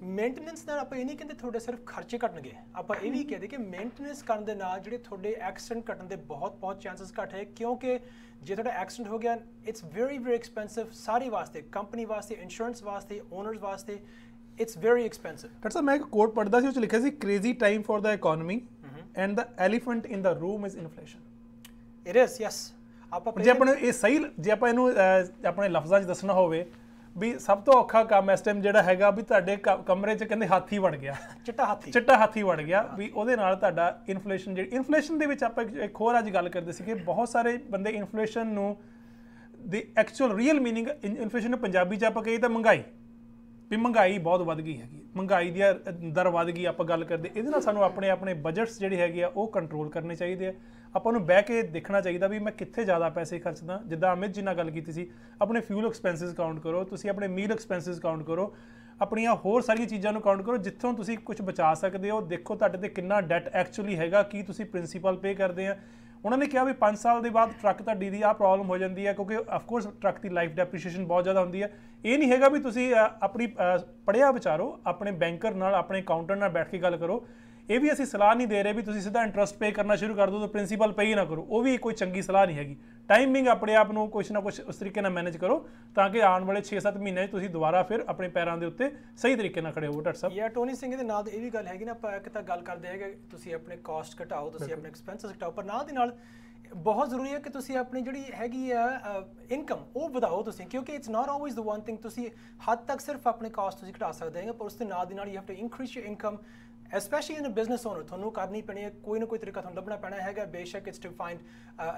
ਮੇਨਟੇਨੈਂਸ ਨਾਲ ਆਪਾਂ ਇਹ ਨਹੀਂ ਕਹਿੰਦੇ ਤੁਹਾਡੇ ਸਿਰਫ ਖਰਚੇ ਘਟਣਗੇ, ਆਪਾਂ ਇਹ ਵੀ ਕਹਿੰਦੇ ਕਿ ਮੇਨਟੇਨੈਂਸ ਕਰਨ ਦੇ ਨਾਲ ਜਿਹੜੇ ਤੁਹਾਡੇ ਐਕਸੀਡੈਂਟ ਘਟਣ ਦੇ ਬਹੁਤ ਚਾਂਸਸ ਘੱਟ ਹੈ। ਕਿਉਂਕਿ ਜੇ ਤੁਹਾਡਾ ਐਕਸੀਡੈਂਟ ਹੋ ਗਿਆ, ਇਟਸ ਵੈਰੀ ਐਕਸਪੈਂਸਿਵ ਸਾਰੇ ਵਾਸਤੇ, ਕੰਪਨੀ ਵਾਸਤੇ, ਇੰਸ਼ੋਰੈਂਸ ਵਾਸਤੇ, ਓਨਰਸ ਵਾਸਤੇ, ਇਟਸ ਵੈਰੀ ਐਕਸਪੈਂਸਿਵ। ਡਾਕਟਰ ਸਾਹਿਬ, ਮੈਂ ਇੱਕ ਕੋਟ ਪੜ੍ਹਦਾ ਸੀ, ਉਹ 'ਚ ਲਿਖਿਆ ਸੀ, crazy time for the economy and the elephant in the room is inflation. It is, yes. ਆਪਾਂ ਜੇ ਆਪਾਂ ਇਹ ਸਹੀ, ਜੇ ਆਪਾਂ ਇਹਨੂੰ ਆਪਣੇ ਲਫ਼ਜ਼ਾਂ 'ਚ ਦੱਸਣਾ ਹੋਵੇ ਵੀ ਸਭ ਤੋਂ ਔਖਾ ਕੰਮ ਇਸ ਟਾਈਮ ਜਿਹੜਾ ਹੈਗਾ ਵੀ ਤੁਹਾਡੇ ਕਮਰੇ 'ਚ ਕਹਿੰਦੇ ਹਾਥੀ ਵੜ ਗਿਆ, ਚਿੱਟਾ ਹਾਥੀ ਵੜ ਗਿਆ, ਵੀ ਉਹਦੇ ਨਾਲ ਤੁਹਾਡਾ ਇਨਫਲੇਸ਼ਨ, ਜਿਹੜੀ ਇਨਫਲੇਸ਼ਨ ਦੇ ਵਿੱਚ ਆਪਾਂ ਇੱਕ ਹੋਰ ਅੱਜ ਗੱਲ ਕਰਦੇ ਸੀਗੇ, ਬਹੁਤ ਸਾਰੇ ਬੰਦੇ ਇਨਫਲੇਸ਼ਨ ਨੂੰ ਦੀ ਐਕਚੁਅਲ ਰੀਅਲ ਮੀਨਿੰਗ ਇਨਫਲੇਸ਼ਨ ਨੂੰ ਪੰਜਾਬੀ 'ਚ ਆਪਾਂ ਕਹੀਏ ਤਾਂ ਮਹਿੰਗਾਈ, ਵੀ ਮਹਿੰਗਾਈ ਬਹੁਤ ਵੱਧ ਗਈ ਹੈਗੀ, ਮਹਿੰਗਾਈ ਦੀ ਦਰ ਵੱਧ ਗਈ, ਆਪਾਂ ਗੱਲ ਕਰਦੇ। ਇਹਦੇ ਨਾਲ ਸਾਨੂੰ ਆਪਣੇ ਬਜਟਸ ਜਿਹੜੇ ਹੈਗੇ ਆ ਉਹ ਕੰਟਰੋਲ ਕਰਨੇ ਚਾਹੀਦੇ ਆ। ਆਪਾਂ ਨੂੰ ਬਹਿ ਕੇ ਦੇਖਣਾ ਚਾਹੀਦਾ ਵੀ ਮੈਂ ਕਿੱਥੇ ਜ਼ਿਆਦਾ ਪੈਸੇ ਖਰਚਦਾ। ਜਿੱਦਾਂ ਅਮਿਤ ਜੀ ਨਾਲ ਗੱਲ ਕੀਤੀ ਸੀ, ਆਪਣੇ ਫਿਊਲ ਐਕਸਪੈਂਸਿਸ ਕਾਊਂਟ ਕਰੋ, ਤੁਸੀਂ ਆਪਣੇ ਮੀਲ ਐਕਸਪੈਂਸਿਸ ਕਾਊਂਟ ਕਰੋ, ਆਪਣੀਆਂ ਹੋਰ ਸਾਰੀਆਂ ਚੀਜ਼ਾਂ ਨੂੰ ਕਾਊਂਟ ਕਰੋ, ਜਿੱਥੋਂ ਤੁਸੀਂ ਕੁਝ ਬਚਾ ਸਕਦੇ ਹੋ। ਦੇਖੋ ਤੁਹਾਡੇ ਤੇ ਕਿੰਨਾ ਡੈਟ ਐਕਚੁਅਲੀ ਹੈਗਾ, ਕੀ ਤੁਸੀਂ ਪ੍ਰਿੰਸੀਪਲ ਪੇ ਕਰਦੇ ਆ। ਉਹਨਾਂ ਨੇ ਕਿਹਾ ਵੀ 5 ਸਾਲ ਦੇ ਬਾਅਦ ਟਰੱਕ ਤੁਹਾਡੀ ਦੀ ਆਹ ਪ੍ਰੋਬਲਮ ਹੋ ਜਾਂਦੀ ਹੈ, ਕਿਉਂਕਿ ਆਫਕੋਰਸ ਟਰੱਕ ਦੀ ਲਾਈਫ ਡੈਪਰੀਸ਼ੀਏਸ਼ਨ ਬਹੁਤ ਜ਼ਿਆਦਾ ਹੁੰਦੀ ਹੈ। ਇਹ ਨਹੀਂ ਹੈਗਾ ਵੀ ਤੁਸੀਂ ਆਪਣੀ ਪੜ੍ਹਿਆ ਵਿਚਾਰੋ, ਆਪਣੇ ਬੈਂਕਰ ਨਾਲ, ਆਪਣੇ ਅਕਾਊਂਟੈਂਟ ਨਾਲ ਬੈਠ ਕੇ ਗੱਲ ਕਰੋ। ਇਹ ਵੀ ਅਸੀਂ ਸਲਾਹ ਨਹੀਂ ਦੇ ਰਹੇ ਵੀ ਤੁਸੀਂ ਸਿੱਧਾ ਇੰਟਰਸਟ ਪੇ ਕਰਨਾ ਸ਼ੁਰੂ ਕਰ ਦਿਓ ਤਾਂ ਪ੍ਰਿੰਸੀਪਲ ਪੇ ਹੀ ਨਾ ਕਰੋ, ਉਹ ਵੀ ਕੋਈ ਚੰਗੀ ਸਲਾਹ ਨਹੀਂ ਹੈਗੀ। ਟਾਈਮਿੰਗ ਆਪਣੇ ਆਪ ਨੂੰ ਕੁਛ ਨਾ ਕੁਛ ਉਸ ਤਰੀਕੇ ਨਾਲ ਮੈਨੇਜ ਕਰੋ ਤਾਂ ਕਿ ਆਉਣ ਵਾਲੇ 6-7 ਮਹੀਨਿਆਂ 'ਚ ਤੁਸੀਂ ਦੁਬਾਰਾ ਫਿਰ ਆਪਣੇ ਪੈਰਾਂ ਦੇ ਉੱਤੇ ਸਹੀ ਤਰੀਕੇ ਨਾਲ ਖੜੇ ਹੋਵੋ। ਡਾਕਟਰ ਸਾਹਿਬ, ਯਾ ਟੋਨੀ ਸਿੰਘ ਦੇ ਨਾਲ ਇਹ ਵੀ ਗੱਲ ਹੈਗੀ ਨਾ, ਆਪਾਂ ਇੱਕ ਤਾਂ ਗੱਲ ਕਰਦੇ ਹੈਗੇ ਤੁਸੀਂ ਆਪਣੇ ਕਾਸਟ ਘਟਾਓ, ਤੁਸੀਂ ਆਪਣੇ ਐਕਸਪੈਂਸਸ ਘਟਾਓ, ਪਰ ਨਾਲ ਦੀ ਨਾਲ ਬਹੁਤ ਜ਼ਰੂਰੀ ਹੈ ਕਿ ਤੁਸੀਂ ਆਪਣੀ ਜਿਹੜੀ ਹੈਗੀ ਆ ਇਨਕਮ ਉਹ ਵਧਾਓ ਤੁਸੀਂ, ਕਿਉਂਕਿ it's not always the one thing. ਤੁਸੀਂ ਹੱਦ ਤੱਕ ਸਿਰਫ ਆਪਣੇ ਕਾਸਟ ਤੁਸੀਂ ਘਟਾ ਸਕਦੇ ਹੈਗੇ, ਪਰ ਉਸ ਦੇ ਨਾਲ ਦੀ ਨਾਲ you have to increase your income, especially in a business owner. ਤੁਹਾਨੂੰ ਕਰਨੀ ਪੈਣੀ ਹੈ, ਕੋਈ ਨਾ ਕੋਈ ਤਰੀਕਾ ਤੁਹਾਨੂੰ ਲੱਭਣਾ ਪੈਣਾ ਹੈਗਾ। ਬੇਸ਼ੱਕ ਇਟਸ ਟੂ ਫਾਈਂਡ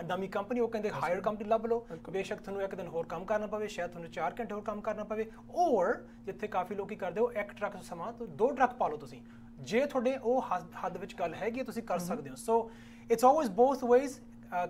ਨਵੀਂ ਕੰਪਨੀ, ਉਹ ਕਹਿੰਦੇ ਹਾਇਰ ਕੰਪਨੀ ਲੱਭ ਲਓ, ਬੇਸ਼ੱਕ ਤੁਹਾਨੂੰ ਇੱਕ ਦਿਨ ਹੋਰ ਕੰਮ ਕਰਨਾ ਪਵੇ, ਸ਼ਾਇਦ ਤੁਹਾਨੂੰ 4 ਘੰਟੇ ਹੋਰ ਕੰਮ ਕਰਨਾ ਪਵੇ, ਔਰ ਜਿੱਥੇ ਕਾਫੀ ਲੋਕੀ ਕਰਦੇ ਹੋ 1 ਟਰੱਕ ਸਮਾਂ ਤੋਂ 2 ਟਰੱਕ ਪਾ ਲਓ ਤੁਸੀਂ, ਜੇ ਤੁਹਾਡੇ ਉਹ ਹੱਦ ਵਿੱਚ ਗੱਲ ਹੈਗੀ ਤੁਸੀਂ ਕਰ ਸਕਦੇ ਹੋ। So it's always both ways,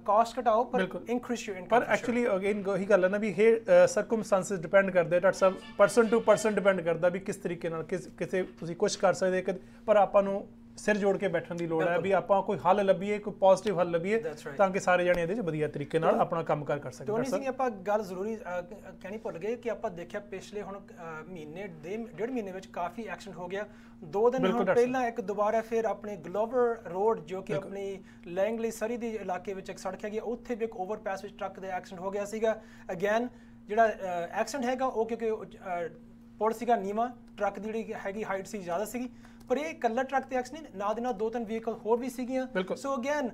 cost ਘਟਾਓ ਪਰ ਇਨਕਰੀਜ਼ ਯੂਰ ਇਨਕਮ। ਪਰ ਐਕਚੁਅਲੀ ਅਗੇਨ ਉਹੀ ਗੱਲ ਹੈ ਨਾ ਵੀ ਇਹ ਸਰਕਮਸਟੈਂਸਸ ਡਿਪੈਂਡ ਕਰਦੇ, ਡਾਕਟਰ ਸਾਹਿਬ, ਪਰਸਨ ਟੂ ਪਰਸਨ ਡਿਪੈਂਡ ਕਰਦਾ ਵੀ ਕਿਸ ਤਰੀਕੇ ਨਾਲ ਕਿਸੇ ਤੁਸੀਂ ਕੁਝ ਕਰ ਸਕਦੇ, ਪਰ ਆਪਾਂ ਨੂੰ ਸਿਰ ਜੋੜ ਕੇ ਬੈਠਣ ਦੀ ਲੋੜ ਹੈ ਵੀ ਆਪਾਂ ਕੋਈ ਹੱਲ ਲੱਭੀਏ, ਕੋਈ ਪੋਜ਼ਿਟਿਵ ਹੱਲ ਲੱਭੀਏ ਤਾਂ ਕਿ ਸਾਰੇ ਜਣੇ ਇਹਦੇ 'ਚ ਵਧੀਆ ਤਰੀਕੇ ਨਾਲ ਆਪਣਾ ਕੰਮਕਾਰ ਕਰ ਸਕਣ। ਟੋਨੀ ਸਿੰਘ ਆਪਾਂ ਗੱਲ ਜ਼ਰੂਰੀ ਕਹਿਣੀ ਭੁੱਲ ਗਏ ਕਿ ਆਪਾਂ ਦੇਖਿਆ ਪਿਛਲੇ ਹੁਣ ਡੇਢ ਮਹੀਨੇ ਵਿੱਚ ਕਾਫੀ ਐਕਸੀਡੈਂਟ ਹੋ ਗਿਆ। 2 ਦਿਨ ਪਹਿਲਾਂ ਇੱਕ ਦੁਬਾਰਾ ਫਿਰ ਆਪਣੇ ਗਲੋਵਰ ਰੋਡ ਜੋ ਕਿ ਆਪਣੀ ਲੈਂਗਲੀ ਸਰੀ ਦੇ ਇਲਾਕੇ ਵਿੱਚ ਇੱਕ ਸੜਕ ਹੈਗੀ, ਉੱਥੇ ਵੀ ਇੱਕ ਓਵਰਪਾਸ ਵਿੱਚ ਟਰੱਕ ਦਾ ਐਕਸੀਡੈਂਟ ਹੋ ਗਿਆ ਸੀਗਾ। ਅਗੇਨ ਜਿਹੜਾ ਐਕਸੀਡੈਂਟ ਹੈਗਾ ਉਹ ਕਿਉਂਕਿ ਪੁਲ ਸੀਗਾ ਨੀਵਾਂ, ਟਰੱਕ ਦੀ ਜਿਹੜੀ ਹੈਗੀ ਹਾਈਟ ਸੀ ਜ਼ਿਆਦਾ ਸੀਗੀ, ਪਰ ਇਹ ਇਕੱਲਾ ਟਰੱਕ ਤੇ ਐਕਸੀਡੈਂਟ ਨਾਲ ਦੇ ਨਾਲ 2-3 ਵਹੀਕਲ ਹੋਰ ਵੀ ਸੀਗੀਆਂ। ਸੋ ਅਗੇਨ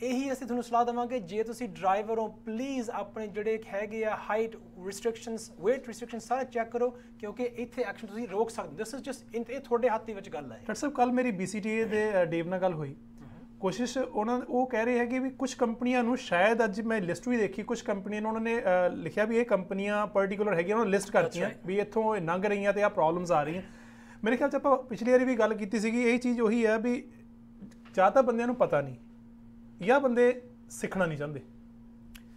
ਇਹੀ ਅਸੀਂ ਤੁਹਾਨੂੰ ਸਲਾਹ ਦੇਵਾਂਗੇ, ਜੇ ਤੁਸੀਂ ਡਰਾਈਵਰ ਹੋ ਪਲੀਜ਼ ਆਪਣੇ ਜਿਹੜੇ ਹੈਗੇ ਆ ਹਾਈਟ ਰਿਸਟ੍ਰਿਕਸ਼ਨਸ, weight ਰਿਸਟ੍ਰਿਕਸ਼ਨ ਸਾਰੇ ਚੈੱਕ ਕਰੋ, ਕਿਉਂਕਿ ਇੱਥੇ ਐਕਸ਼ਨ ਤੁਸੀਂ ਰੋਕ ਸਕਦੇ। ਦਿਸ ਇਜ਼ ਜਸਟ ਇਹ ਤੁਹਾਡੇ ਹੱਥ ਦੇ ਵਿੱਚ ਗੱਲ ਹੈ। ਡਾਕਟਰ ਸਾਹਿਬ ਕੱਲ ਮੇਰੀ BCTA ਦੇ ਡੇਵ ਨਾਲ ਗੱਲ ਹੋਈ, ਕੋਸ਼ਿਸ਼ ਉਹ ਕਹਿ ਰਹੇ ਹੈਗੇ ਵੀ ਕੁਝ ਕੰਪਨੀਆਂ ਨੂੰ ਸ਼ਾਇਦ ਅੱਜ ਮੈਂ ਲਿਸਟ ਵੀ ਦੇਖੀ, ਕੁਝ ਕੰਪਨੀਆਂ ਨੂੰ ਉਹਨਾਂ ਨੇ ਲਿਖਿਆ ਵੀ ਇਹ ਕੰਪਨੀਆਂ ਪਰਟੀਕੂਲਰ ਹੈਗੀਆਂ, ਉਹਨਾਂ ਨੇ ਲਿਸਟ ਕਰਤੀਆਂ ਵੀ ਇੱਥੋਂ ਲੰਘ ਰਹੀਆਂ ਤੇ ਆਹ ਪ੍ਰੋਬਲਮਸ ਆ ਰਹੀਆਂ। ਮੇਰੇ ਖਿਆਲ 'ਚ ਆਪਾਂ ਪਿਛਲੀ ਵਾਰੀ ਵੀ ਗੱਲ ਕੀਤੀ ਸੀਗੀ, ਇਹ ਚੀਜ਼ ਉਹੀ ਹੈ ਵੀ ਜਾਂ ਤਾਂ ਬੰਦਿਆਂ ਨੂੰ ਪਤਾ ਨਹੀਂ ਜਾਂ ਬੰਦੇ ਸਿੱਖਣਾ ਨਹੀਂ ਚਾਹੁੰਦੇ,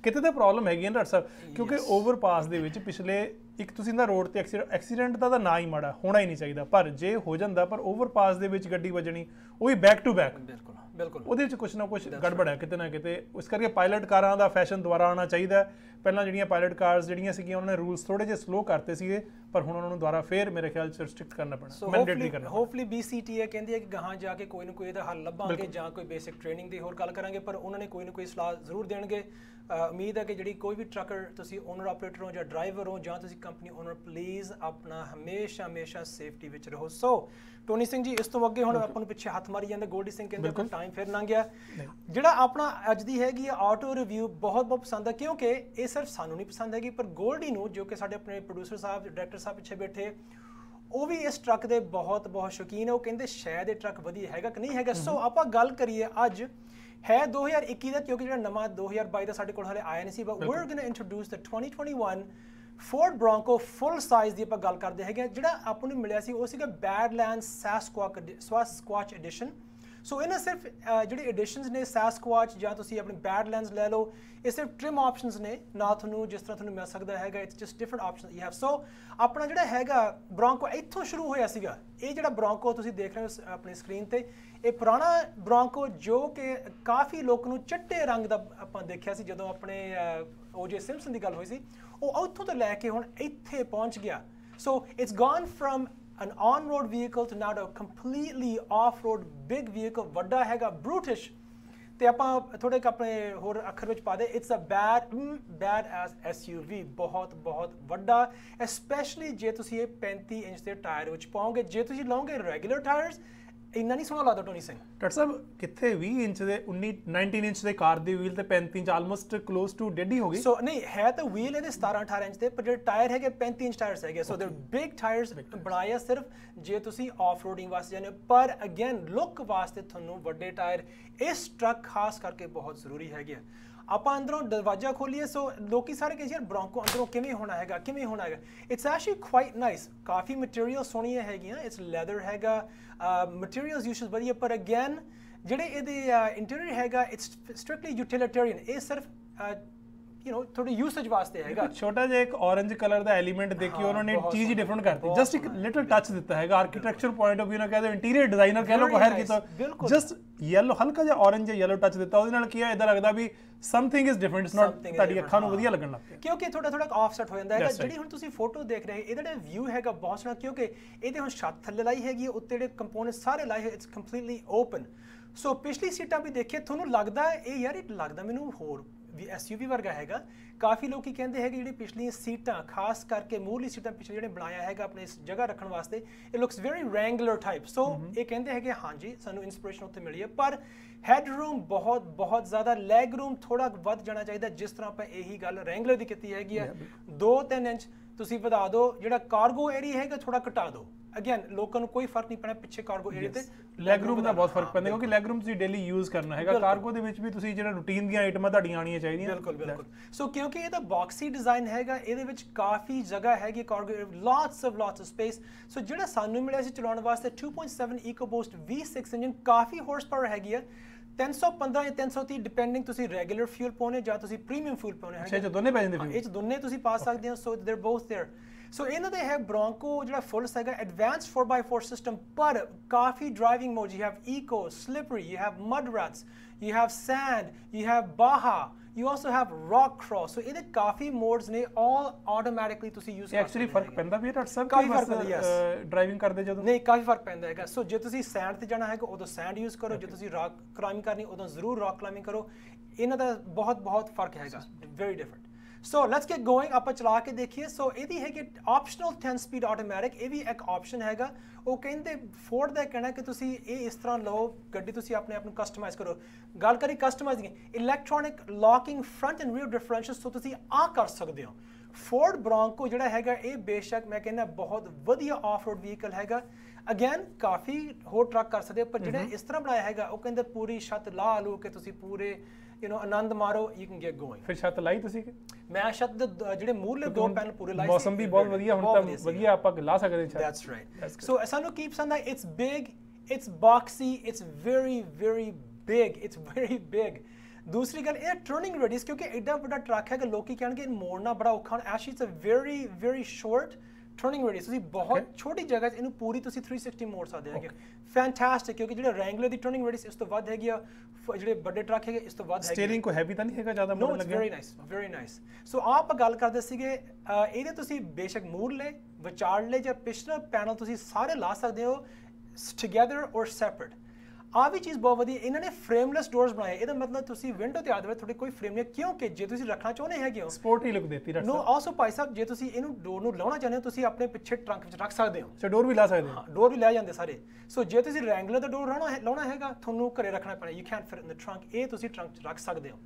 ਕਿਤੇ ਤਾਂ ਪ੍ਰੋਬਲਮ ਹੈਗੀ ਹੈ ਡਾਕਟਰ ਸਾਹਿਬ। ਕਿਉਂਕਿ ਓਵਰਪਾਸ ਦੇ ਵਿੱਚ ਪਿਛਲੇ ਇੱਕ ਤੁਸੀਂ ਨਾ ਰੋਡ ਤੇ ਐਕਸੀਡੈਂਟ ਦਾ ਤਾਂ ਨਾ ਹੀ ਮਾੜਾ ਹੋਣਾ ਹੀ ਨਹੀਂ ਚਾਹੀਦਾ, ਪਰ ਜੇ ਹੋ ਜਾਂਦਾ ਪਰ ਓਵਰਪਾਸ ਦੇ ਵਿੱਚ ਗੱਡੀ ਵੱਜਣੀ ਉਹ ਵੀ ਬੈਕ ਟੂ ਬੈਕ, ਬਿਲਕੁਲ ਉਹਦੇ ਵਿੱਚ ਕੁਛ ਨਾ ਕੁਛ ਗੜਬੜ ਹੈ ਕਿਤੇ ਨਾ ਕਿਤੇ। ਇਸ ਕਰਕੇ ਪਾਇਲਟ ਕਾਰਾਂ ਦਾ ਫੈਸ਼ਨ ਦੁਬਾਰਾ ਆਉਣਾ ਚਾਹੀਦਾ। ਪਹਿਲਾਂ ਜਿਹੜੀਆਂ ਪਾਇਲਟ ਕਾਰਸ ਜਿਹੜੀਆਂ ਸੀਗੀਆਂ ਉਹਨਾਂ ਨੇ ਰੂਲਸ ਥੋੜੇ ਜਿਹੇ ਸਲੋ ਕਰਤੇ ਸੀਗੇ, ਪਰ ਹੁਣ ਉਹਨਾਂ ਨੂੰ ਦੁਬਾਰਾ ਫੇਰ ਮੇਰੇ ਖਿਆਲ 'ਚ ਰਿਸਟ੍ਰਿਕਟ ਕਰਨਾ ਪੈਣਾ, ਮੈਂਡੇਟਰੀ ਕਰਨਾ। ਹੋਪਫੁਲੀ BCTA ਕਹਿੰਦੀ ਹੈ ਕਿ ਗਾਹਾਂ ਜਾ ਕੇ ਕੋਈ ਨਾ ਕੋਈ ਇਹਦਾ ਹੱਲ ਲੱਭਾਂਗੇ ਜਾਂ ਕੋਈ ਬੇਸਿਕ ਟ੍ਰੇਨਿੰਗ ਦੀ ਹੋਰ ਗੱਲ ਕਰਾਂਗੇ, ਪਰ ਉਹਨਾਂ ਨੇ ਕੋਈ ਨਾ ਕੋਈ ਸਲਾਹ ਜ਼ਰੂਰ ਦੇਣਗੇ। ਉਮੀਦ ਹੈ ਕਿ ਜਿਹੜੀ ਕੋਈ ਵੀ ਟਰੱਕਰ ਤੁਸੀਂ ਓਨਰ ਆਪਰੇਟਰ ਹੋ ਜਾਂ ਡਰਾਈਵਰ ਹੋ ਜਾਂ ਤੁਸੀਂ ਕੰਪਨੀ ਓਨਰ, ਪਲੀਜ਼ ਆਪਣਾ ਹਮੇਸ਼ਾ ਸੇਫਟੀ ਵਿੱਚ ਰਹੋ। ਸੋ ਟੋਨੀ ਸਿੰਘ ਜੀ, ਇਸ ਤੋਂ ਅੱਗੇ ਹੁਣ ਆਪਾਂ ਨੂੰ ਪਿੱਛੇ ਹੱਥ ਮਾਰੀ ਜਾਂਦੇ, ਗੋਲਡੀ ਸਿੰਘ ਕਹਿੰਦੇ ਆਪਣਾ ਟਾਈਮ ਫਿਰ ਲੰਘ ਗਿਆ। ਜਿਹੜਾ ਆਪਣਾ ਅੱਜ ਦੀ ਹੈਗੀ ਆ ਆਟੋ ਰਿਵਿਊ ਬਹੁਤ ਪਸੰਦ ਹੈ, ਕਿਉਂਕਿ ਇਹ ਸਿਰਫ ਸਾਨੂੰ ਨਹੀਂ ਪਸੰਦ ਹੈਗੀ ਪਰ ਗੋਲਡੀ ਨੂੰ, ਜੋ ਕਿ ਸਾਡੇ ਆਪਣੇ ਪ੍ਰੋਡਿਊਸਰ ਸਾਹਿਬ ਡਾਇਰੈਕਟਰ ਸਾਹਿਬ ਪਿੱਛੇ ਬੈਠੇ, ਉਹ ਵੀ ਇਸ ਟਰੱਕ ਦੇ ਬਹੁਤ ਸ਼ੌਕੀਨ ਹੈ। ਉਹ ਕਹਿੰਦੇ ਸ਼ਾਇਦ ਇਹ ਟਰੱਕ ਵਧੀਆ ਹੈਗਾ ਕਿ ਨਹੀਂ ਹੈਗਾ। ਸੋ ਆਪਾਂ ਗੱਲ ਕਰੀਏ, ਅੱਜ ਹੈ 2021 ਦਾ, ਕਿਉਂਕਿ ਜਿਹੜਾ ਨਵਾਂ 2022 ਦਾ ਸਾਡੇ ਕੋਲ ਹਲੇ ਆਇਆ ਨਹੀਂ ਸੀ, but we're going to introduce the 2021 Ford Bronco full size ਦੀ ਆਪਾਂ ਗੱਲ ਕਰਦੇ ਹੈਗੇ। ਜਿਹੜਾ ਆਪਾਂ ਨੂੰ ਮਿਲਿਆ ਸੀ ਉਹ ਸੀਗਾ ਬੈਡਲੈਂਡ ਸਾਸਕੁਆਚ ਐਡੀਸ਼ਨ। ਸੋ ਇਹਨਾਂ ਸਿਰਫ ਜਿਹੜੇ ਐਡੀਸ਼ਨਸ ਨੇ ਸਾਸਕੁਆਚ ਜਾਂ ਤੁਸੀਂ ਆਪਣੇ ਬੈਡਲੈਂਡਸ ਲੈ ਲਓ, ਇਹ ਸਿਰਫ ਟ੍ਰਿਮ ਆਪਸ਼ਨਸ ਨੇ, ਨਾ ਤੁਹਾਨੂੰ ਜਿਸ ਤਰ੍ਹਾਂ ਤੁਹਾਨੂੰ ਮਿਲ ਸਕਦਾ ਹੈਗਾ, it's just different options you have. So ਆਪਣਾ ਜਿਹੜਾ ਹੈਗਾ ਬ੍ਰੋਂਕੋ ਇੱਥੋਂ ਸ਼ੁਰੂ ਹੋਇਆ ਸੀਗਾ। ਇਹ ਜਿਹੜਾ ਬ੍ਰੋਂਕੋ ਤੁਸੀਂ ਦੇਖ ਰਹੇ ਹੋ ਆਪਣੀ ਸਕਰੀਨ ਤੇ, ਇਹ ਪੁਰਾਣਾ ਬ੍ਰੋਂਕੋ ਜੋ ਕਿ ਕਾਫੀ ਲੋਕ ਨੂੰ ਚਿੱਟੇ ਰੰਗ ਦਾ ਆਪਾਂ ਦੇਖਿਆ ਸੀ ਜਦੋਂ ਆਪਣੇ OJ ਸਿੰਪਸਨ ਦੀ ਗੱਲ ਹੋਈ ਸੀ, ਉਹ ਉੱਥੋਂ ਤੋਂ ਲੈ ਕੇ ਹੁਣ ਇੱਥੇ ਪਹੁੰਚ ਗਿਆ। So it's gone from an on-road vehicle to now a completely off-road big vehicle, ਵੱਡਾ ਹੈਗਾ, brutish, ਤੇ ਆਪਾਂ ਥੋੜੇ ਆਪਣੇ ਹੋਰ ਅੱਖਰ ਵਿੱਚ ਪਾ ਦੇ, it's a bad as SUV, ਬਹੁਤ ਵੱਡਾ, especially ਜੇ ਤੁਸੀਂ ਇਹ 35 ਇੰਚ ਦੇ ਟਾਇਰ ਵਿੱਚ ਪਾਓਗੇ। ਜੇ ਤੁਸੀਂ ਲਾਓਗੇ ਰੈਗੂਲਰ ਟਾਇਰਸ ਇੰਨਾ ਨਹੀਂ ਸੋਹਣਾ ਲੱਗਦਾ ਟੋਨੀ ਸਿੰਘ। ਡਾਕਟਰ ਸਾਹਿਬ ਕਿੱਥੇ 20 ਇੰਚ ਦੇ 19 ਇੰਚ ਦੇ ਕਾਰ ਦੀ ਵੀਲ ਤੇ 35 inch almost close to dead ਹੀ ਹੋ ਗਈ। ਸੋ ਨਹੀਂ ਹੈ ਤਾਂ ਵੀਲ ਇਹਦੇ 17-18 ਇੰਚ ਦੇ, ਪਰ ਜਿਹੜੇ ਟਾਇਰ ਹੈਗੇ 35 ਇੰਚ ਟਾਇਰਸ ਹੈਗੇ। ਸੋ ਦੇ ਬਿਗ ਟਾਇਰਸ ਬਣਾਏ ਸਿਰਫ ਜੇ ਤੁਸੀਂ ਆਫ ਰੋਡਿੰਗ ਵਾਸਤੇ ਜਾਂਦੇ ਹੋ, ਪਰ ਅਗੇਨ ਲੁੱਕ ਵਾਸਤੇ ਤੁਹਾਨੂੰ ਵੱਡੇ ਟਾਇਰ ਇਸ ਟਰੱਕ ਖਾਸ ਕਰਕੇ ਬਹੁਤ ਜ਼ਰੂਰੀ ਹੈਗੇ। ਆਪਾਂ ਅੰਦਰੋਂ ਦਰਵਾਜ਼ਾ ਖੋਲੀਏ, ਸੋ ਲੋਕੀ ਸਾਰੇ ਕਹਿੰਦੇ ਯਾਰ ਬ੍ਰੋਂਕੋ ਅੰਦਰੋਂ ਕਿਵੇਂ ਹੋਣਾ ਹੈਗਾ। It's actually quite nice, coffee material ਸੋਹਣੀਆਂ ਹੈਗੀਆਂ, ਇਟਸ ਲੈਦਰ ਹੈਗਾ, ਮਟੀਰੀਅਲਸ ਯੂਜ਼ਡ ਵਧੀਆ, ਪਰ ਅਗੇਨ ਜਿਹੜੇ ਇਹਦੇ ਇੰਟੀਰੀਅਰ ਹੈਗਾ ਇਟਸ ਸਟ੍ਰਿਕਟਲੀ ਯੂਟਿਲਿਟੇਰੀਅਨ। ਇਹ ਸਿਰਫ ਥੋੜੀ ਯੂਸੇਜ ਵਾਸਤੇ ਹੈਗਾ। ਛੋਟਾ ਜਿਹਾ ਇੱਕ orange ਕਲਰ ਦਾ ਐਲੀਮੈਂਟ ਦੇਖੀ ਉਹਨਾਂ ਨੇ, ਚੀਜ਼ ਹੀ ਡਿਫਰੈਂਟ ਕਰਤੀ, ਜਸਟ ਇੱਕ ਲਿਟਲ ਟੱਚ ਦਿੱਤਾ ਹੈਗਾ ਆਰਕੀਟੈਕਚਰ ਪੁਆਇੰਟ ਆਫ View ਨਾਲ, ਕਹਿੰਦੇ ਇੰਟੀਰੀਅਰ ਡਿਜ਼ਾਈਨਰ ਕਹਿ ਲਓ ਬਾਹਰ ਕੀਤਾ, ਜਸਟ ਯੈਲੋ ਹਲਕਾ ਜਿਹਾ orange ਜਾਂ ਯੈਲੋ ਟੱਚ ਦਿੱਤਾ, ਉਹਦੇ ਨਾਲ ਕੀ ਹੈ ਇਦਾਂ ਲੱਗਦਾ ਵੀ something is different, it's not, ਤੁਹਾਡੀ ਅੱਖਾਂ ਨੂੰ ਵਧੀਆ ਲੱਗਣ ਲੱਗ ਪਿਆ, ਕਿਉਂਕਿ ਥੋੜਾ ਆਫਸੈਟ ਹੋ ਜਾਂਦਾ ਹੈਗਾ। ਜਿਹੜੀ ਹੁਣ ਤੁਸੀਂ ਫੋਟੋ ਦੇਖ ਰਹੇ ਇਹਦਾ ਜਿਹੜਾ ਵਿਊ ਹੈਗਾ ਬਹੁਤ ਸੋਹਣਾ, ਕਿਉਂਕਿ ਇਹਦੇ ਹੁਣ ਛੱਤ ਥੱਲੇ ਲਾਈ ਹੈਗੀ, ਉੱਤੇ ਜਿਹੜੇ ਕੰਪੋਨੈਂਟ ਸਾਰੇ ਲਾਏ ਹੋਏ, ਇਟਸ ਕੰਪਲੀਟਲੀ ਓਪਨ। ਸੋ ਪਿਛਲੀ ਸੀਟਾਂ ਵੀ ਦੇਖੇ, ਤੁਹਾਨੂੰ ਲੱਗਦਾ ਇਹ ਯਾਰ ਇਹ ਲੱਗਦਾ ਮੈਨੂੰ ਹੋਰ ਵੀ SUV ਵਰਗਾ ਹੈਗਾ। ਕਾਫੀ ਲੋਕੀ ਕਹਿੰਦੇ ਹੈਗੇ ਜਿਹੜੀ ਪਿਛਲੀਆਂ ਸੀਟਾਂ, ਖਾਸ ਕਰਕੇ ਮੂਹਰਲੀ ਸੀਟਾਂ ਪਿਛਲੇ ਜਿਹੜੇ ਬਣਾਇਆ ਹੈਗਾ ਆਪਣੇ ਇਸ ਜਗ੍ਹਾ ਰੱਖਣ ਵਾਸਤੇ, it looks very rectangular type. So ਇਹ ਕਹਿੰਦੇ ਹੈਗੇ ਹਾਂਜੀ ਸਾਨੂੰ ਇਨਸਪੀਰੇਸ਼ਨ ਉੱਥੇ ਮਿਲੀ ਹੈ, ਪਰ ਹੈਡਰੂਮ ਬਹੁਤ ਜ਼ਿਆਦਾ, ਲੈਗ ਰੂਮ ਥੋੜਾ ਵੱਧ ਜਾਣਾ ਚਾਹੀਦਾ, ਜਿਸ ਤਰ੍ਹਾਂ ਆਪਾਂ ਇਹੀ ਗੱਲ ਰੈਂਗੂਲਰ ਦੀ ਕੀਤੀ ਹੈਗੀ ਆ। 2-3 ਇੰਚ ਤੁਸੀਂ ਵਧਾ ਦਿਓ, ਜਿਹੜਾ ਕਾਰਗੋ ਏਰੀਆ ਹੈਗਾ ਥੋੜਾ ਘਟਾ ਦਿਓ। ਅਗੇਨ ਲੋਕਾਂ ਨੂੰ ਕੋਈ ਫਰਕ ਨਹੀਂ ਪੈਣਾ ਪਿੱਛੇ ਕਾਰਗੋ ਏਰੀਆ ਤੇ ਲੈਗ ਰੂਮ ਦਾ ਬਹੁਤ ਫਰਕ ਪੈਂਦਾ, ਕਿਉਂਕਿ ਲੈਗ ਰੂਮ ਤੁਸੀਂ ਡੇਲੀ ਯੂਜ਼ ਕਰਨਾ ਹੈਗਾ, ਕਾਰਗੋ ਦੇ ਵਿੱਚ ਵੀ ਤੁਸੀਂ ਜਿਹੜਾ ਰੂਟੀਨ ਦੀਆਂ ਆਈਟਮਾਂ ਤੁਹਾਡੀਆਂ ਆਉਣੀਆਂ ਚਾਹੀਦੀਆਂ। ਬਿਲਕੁਲ। ਸੋ ਕਿਉਂਕਿ ਇਹਦਾ ਬਾਕਸੀ ਡਿਜ਼ਾਈਨ ਹੈਗਾ, ਇਹਦੇ ਵਿੱਚ ਕਾਫੀ ਜਗ੍ਹਾ ਹੈਗੀ, ਕਾਰਗੋ lots of space। ਸੋ ਜਿਹੜਾ ਸਾਨੂੰ ਮਿਲਿਆ ਸੀ ਚਲਾਉਣ ਵਾਸਤੇ 2.7 EcoBoost V6 ਇੰਜਨ, ਕਾਫੀ ਹਾਰਸ ਪਾਵਰ ਹੈਗੀ ਆ, 315 ਜਾਂ 330 ਡਿਪੈਂਡਿੰਗ ਤੁਸੀਂ ਰੈਗੂਲਰ ਫਿਊਲ ਪਾਉਣੇ ਜਾਂ ਤੁਸੀਂ ਪ੍ਰੀਮੀਅਮ ਫਿਊਲ ਪਾਉਣੇ ਹੈਗੇ। ਅੱਛਾ, ਇਹ ਦੋਨੇ ਪੈ ਜਾਂਦੇ ਫਿਊਲ, ਇਹ ਦੋਨੇ ਤੁਸੀਂ ਪਾ ਸਕਦੇ ਹੋ। ਸੋ ਦੇਰ ਬੋਥ देयर। ਸੋ ਇਹਨਾਂ ਦੇ ਹੈ ਬ੍ਰੋਂਕੋ ਜਿਹੜਾ ਫੁੱਲਸ ਹੈਗਾ ਐਡਵਾਂਸਡ 4x4 ਸਿਸਟਮ, ਪਰ ਕਾਫੀ driving mode, you have eco, slippery, you have mud ruts, you have sand, you have baja, you also have rock cross. So ਇਹਦੇ ਕਾਫੀ ਮੋਡਸ ਨੇ, all automatically ਤੁਸੀਂ ਯੂਜ਼ ਕਰ ਸਕਦੇ ਹੋ। ਐਕਚੁਅਲੀ ਫਰਕ ਪੈਂਦਾ ਵੀ ਡਾਕਟਰ ਸਾਹਿਬ ਕਾਫੀ ਫਰਕ ਪੈਂਦਾ, ਯੈਸ, ਡਰਾਈਵਿੰਗ ਕਰਦੇ ਜਦੋਂ? ਨਹੀਂ, ਕਾਫੀ ਫਰਕ ਪੈਂਦਾ ਹੈਗਾ। ਸੋ ਜੇ ਤੁਸੀਂ ਸੈਂਡ ਤੇ ਜਾਣਾ ਹੈਗਾ ਉਦੋਂ ਸੈਂਡ ਯੂਜ਼ ਕਰੋ, ਜੇ ਤੁਸੀਂ ਰੌਕ ਕਲਾਈਮਿੰਗ ਕਰਨੀ ਉਦੋਂ ਜ਼ਰੂਰ ਰੌਕ ਕਲਾਈਮਿੰਗ ਕਰੋ। ਇਹਨਾਂ ਦਾ ਬਹੁਤ ਫਰਕ ਹੈਗਾ, very different. So let's get going, ਆਪਾਂ ਚਲਾ ਕੇ ਦੇਖੀਏ। ਸੋ ਇਹਦੀ ਹੈਗੀ ਆਪਸ਼ਨਲ 10 ਸਪੀਡ ਆਟੋਮੈਟਿਕ, ਇਹ ਵੀ ਇੱਕ ਆਪਸ਼ਨ ਹੈਗਾ। ਉਹ ਕਹਿੰਦੇ ਫੋਰਡ ਦਾ ਕਹਿਣਾ ਕਿ ਤੁਸੀਂ ਇਹ ਇਸ ਤਰ੍ਹਾਂ ਲਓ ਗੱਡੀ, ਤੁਸੀਂ ਆਪਣੇ ਆਪ ਨੂੰ ਕਸਟਮਾਈਜ਼ ਕਰੋ। ਗੱਲ ਕਰੀ customising, electronic locking front and rear differential, so ਤੁਸੀਂ ਆਹ ਕਰ ਸਕਦੇ ਹੋ। ਫੋਰਡ ਬ੍ਰੋਂਕੋ ਜਿਹੜਾ ਹੈਗਾ ਇਹ ਬੇਸ਼ੱਕ ਮੈਂ ਕਹਿੰਦਾ ਬਹੁਤ ਵਧੀਆ ਆਫ ਰੋਡ ਵਹੀਕਲ ਹੈਗਾ। ਅਗੇਨ ਕਾਫੀ ਹੋਰ ਟਰੱਕ ਕਰ ਸਕਦੇ ਹੋ, ਪਰ ਜਿਹੜਾ ਇਸ ਤਰ੍ਹਾਂ ਬਣਾਇਆ ਹੈਗਾ ਉਹ ਕਹਿੰਦੇ ਪੂਰੀ ਛੱਤ ਲਾ ਲਓ ਕਿ ਤੁਸੀਂ ਪੂਰੇ ਆਨੰਦ ਮਾਰੋ, ਯੂ ਕੈਨ ਗੈਟ ਗੋਇੰਗ। ਫਿਰ ਛੱਤ ਲਾਈ ਤੁਸੀਂ? ਮੈਂ ਛੱਤ ਦੇ ਜਿਹੜੇ ਮੂਹਰਲੇ 2 ਪੈਨਲ ਪੂਰੇ ਲਾਏ ਸੀ। ਮੌਸਮ ਵੀ ਬਹੁਤ ਵਧੀਆ, ਹੁਣ ਤਾਂ ਵਧੀਆ ਆਪਾਂ ਲਾ ਸਕਦੇ ਛੱਤ। That's right. ਸੋ ਸਾਨੂੰ ਕੀ ਪਸੰਦ ਆ, it's big, it's boxy, it's very big, it's very big. ਦੂਸਰੀ ਗੱਲ ਇਹ ਟਰਨਿੰਗ ਰੇਡੀਅਸ, ਕਿਉਂਕਿ ਐਡਾ ਵੱਡਾ ਟਰੱਕ ਹੈਗਾ, ਲੋਕੀ ਕਹਿਣਗੇ ਮੋੜਨਾ ਬੜਾ ਔਖਾ। Actually it's a very short turning radius, ਤੁਸੀਂ ਬਹੁਤ ਛੋਟੀ ਜਗ੍ਹਾ 'ਚ ਇਹਨੂੰ ਪੂਰੀ ਤੁਸੀਂ 360 ਮੋੜ ਸਕਦੇ ਹੈਗੇ। ਫੈਂਟੈਸਟਿਕ, ਕਿਉਂਕਿ ਜਿਹੜਾ ਰੈਂਗਲਰ ਦੀ ਟਰਨਿੰਗ ਰੇਡੀਅਸ ਇਸ ਤੋਂ ਵੱਧ ਹੈਗੀ ਆ, ਜਿਹੜੇ ਵੱਡੇ ਟਰੱਕ ਹੈਗੇ ਇਸ ਤੋਂ ਵੱਧ ਹੈਗੀ। ਸਟੀਅਰਿੰਗ ਕੋ ਹੈਵੀ ਤਾਂ ਨਹੀਂ ਹੈਗਾ ਜ਼ਿਆਦਾ ਮੋੜਨ ਲੱਗਿਆ? Very nice. ਸੋ ਆਪਾਂ ਗੱਲ ਕਰਦੇ ਸੀਗੇ ਇਹਦੇ ਤੁਸੀਂ ਬੇਸ਼ੱਕ ਮੂਹਰਲੇ, ਵਿਚਾਰਲੇ ਜਾਂ ਪਿਛਲਾ ਪੈਨਲ ਤੁਸੀਂ ਸਾਰੇ ਲਾ ਸਕਦੇ ਹੋ, ਟੁਗੇਦਰ ਔਰ ਸੈਪਰੇਟ। ਆ ਵੀ ਚੀਜ਼ ਬਹੁਤ ਵਧੀਆ। ਇਹਨਾਂ ਨੇ ਫਰੇਮਲੈਸ ਡੋਰਸ ਬਣਾਏ, ਇਹਦਾ ਮਤਲਬ ਤੁਸੀਂ ਵਿੰਡੋ ਤੇ ਆ ਜਾਵੇ ਤੁਹਾਡੇ ਕੋਈ ਫਰੇਮ ਨਹੀਂ, ਕਿਉਂਕਿ ਜੇ ਤੁਸੀਂ ਰੱਖਣਾ ਚਾਹੁੰਦੇ ਹੈਗੇ ਹੋ ਸਪੋਰਟੀ ਲੁੱਕ ਦਿੱਤੀ ਰੱਖ ਸਕਦੇ ਹੋ। ਆਲਸੋ ਭਾਈ ਸਾਹਿਬ, ਜੇ ਤੁਸੀਂ ਇਹਨੂੰ ਡੋਰ ਨੂੰ ਲਾਉਣਾ ਚਾਹੁੰਦੇ ਹੋ ਤੁਸੀਂ ਆਪਣੇ ਪਿੱਛੇ ਟਰੰਕ ਵਿੱਚ ਰੱਖ ਸਕਦੇ ਹੋ। ਅੱਛਾ, ਡੋਰ ਵੀ ਲਾ ਸਕਦੇ ਹੋ? ਡੋਰ ਵੀ ਲੈ ਜਾਂਦੇ ਸਾਰੇ। ਸੋ ਜੇ ਤੁਸੀਂ ਰੈਂਗਲਰ ਦਾ ਡੋਰ ਲਾਉਣਾ ਹੈਗਾ ਤੁਹਾਨੂੰ ਘਰੇ ਰੱਖਣਾ ਪੈਣਾ, you can't fit in the trunk, ਇਹ ਤੁਸੀਂ ਟਰੰਕ 'ਚ ਰੱਖ ਸਕਦੇ ਹੋ।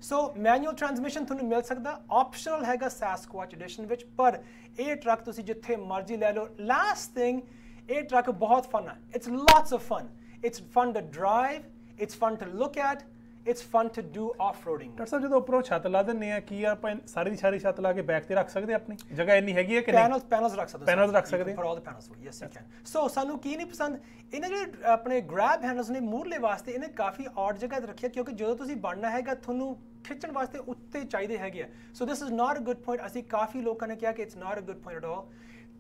ਸੋ ਮੈਨੂਅਲ ਟਰਾਂਸਮਿਸ਼ਨ ਤੁਹਾਨੂੰ ਮਿਲ ਸਕਦਾ, ਆਪਸ਼ਨਲ ਹੈਗਾ ਸਾਸਕੁਆਚ ਐਡੀਸ਼ਨ ਵਿੱਚ, ਪਰ ਇਹ ਟਰੱਕ ਤੁਸੀਂ ਜਿੱਥੇ ਮਰਜ਼ੀ ਲੈ ਲਓ। ਲਾਸਟ ਥਿੰਗ, ਇਹ ਟਰੱਕ ਬਹੁਤ ਫਨ ਹੈ, it's lots of fun, it's fun to drive, it's fun to look at, it's fun to do off-roading। Doctor ਸਾਹਿਬ ਜਦੋਂ ਉੱਪਰੋਂ ਛੱਤ ਲਾ ਦਿੰਨੇ ਆ, ਕੀ ਆਪਾਂ ਸਾਰੀ ਦੀ ਸਾਰੀ ਛੱਤ ਲਾ ਕੇ ਬੈਕ ਤੇ ਰੱਖ ਸਕਦੇ ਆਪਣੀ ਜਗ੍ਹਾ ਇੰਨੀ ਹੈਗੀ ਹੈ ਕਿ ਨਹੀਂ? ਪੈਨਲਸ ਰੱਖ ਸਕਦੇ ਹੋ, ਪੈਨਲਸ ਰੱਖ ਸਕਦੇ for all the panels, yes you can. So ਸਾਨੂੰ ਕੀ ਨਹੀਂ ਪਸੰਦ, ਇਹਨਾਂ ਜਿਹੜੇ ਆਪਣੇ ਗ੍ਰੈਬ ਹੈਂਡਲਸ ਨੇ ਮੂਹਰਲੇ ਵਾਸਤੇ ਇਹਨੇ ਕਾਫੀ ਔਡ ਜਗ੍ਹਾ ਤੇ ਰੱਖਿਆ, ਕਿਉਂਕਿ ਜਦੋਂ ਤੁਸੀਂ ਬਣਨਾ ਹੈਗਾ ਤੁਹਾਨੂੰ ਖਿੱਚਣ ਵਾਸਤੇ ਉੱਤੇ ਚਾਹੀਦੇ ਹੈਗੇ ਆ। So this is not a good point. ਅਸੀਂ ਕਾਫੀ ਲੋਕਾਂ ਨੇ ਕਿਹਾ ਕਿ it's not a good point at all.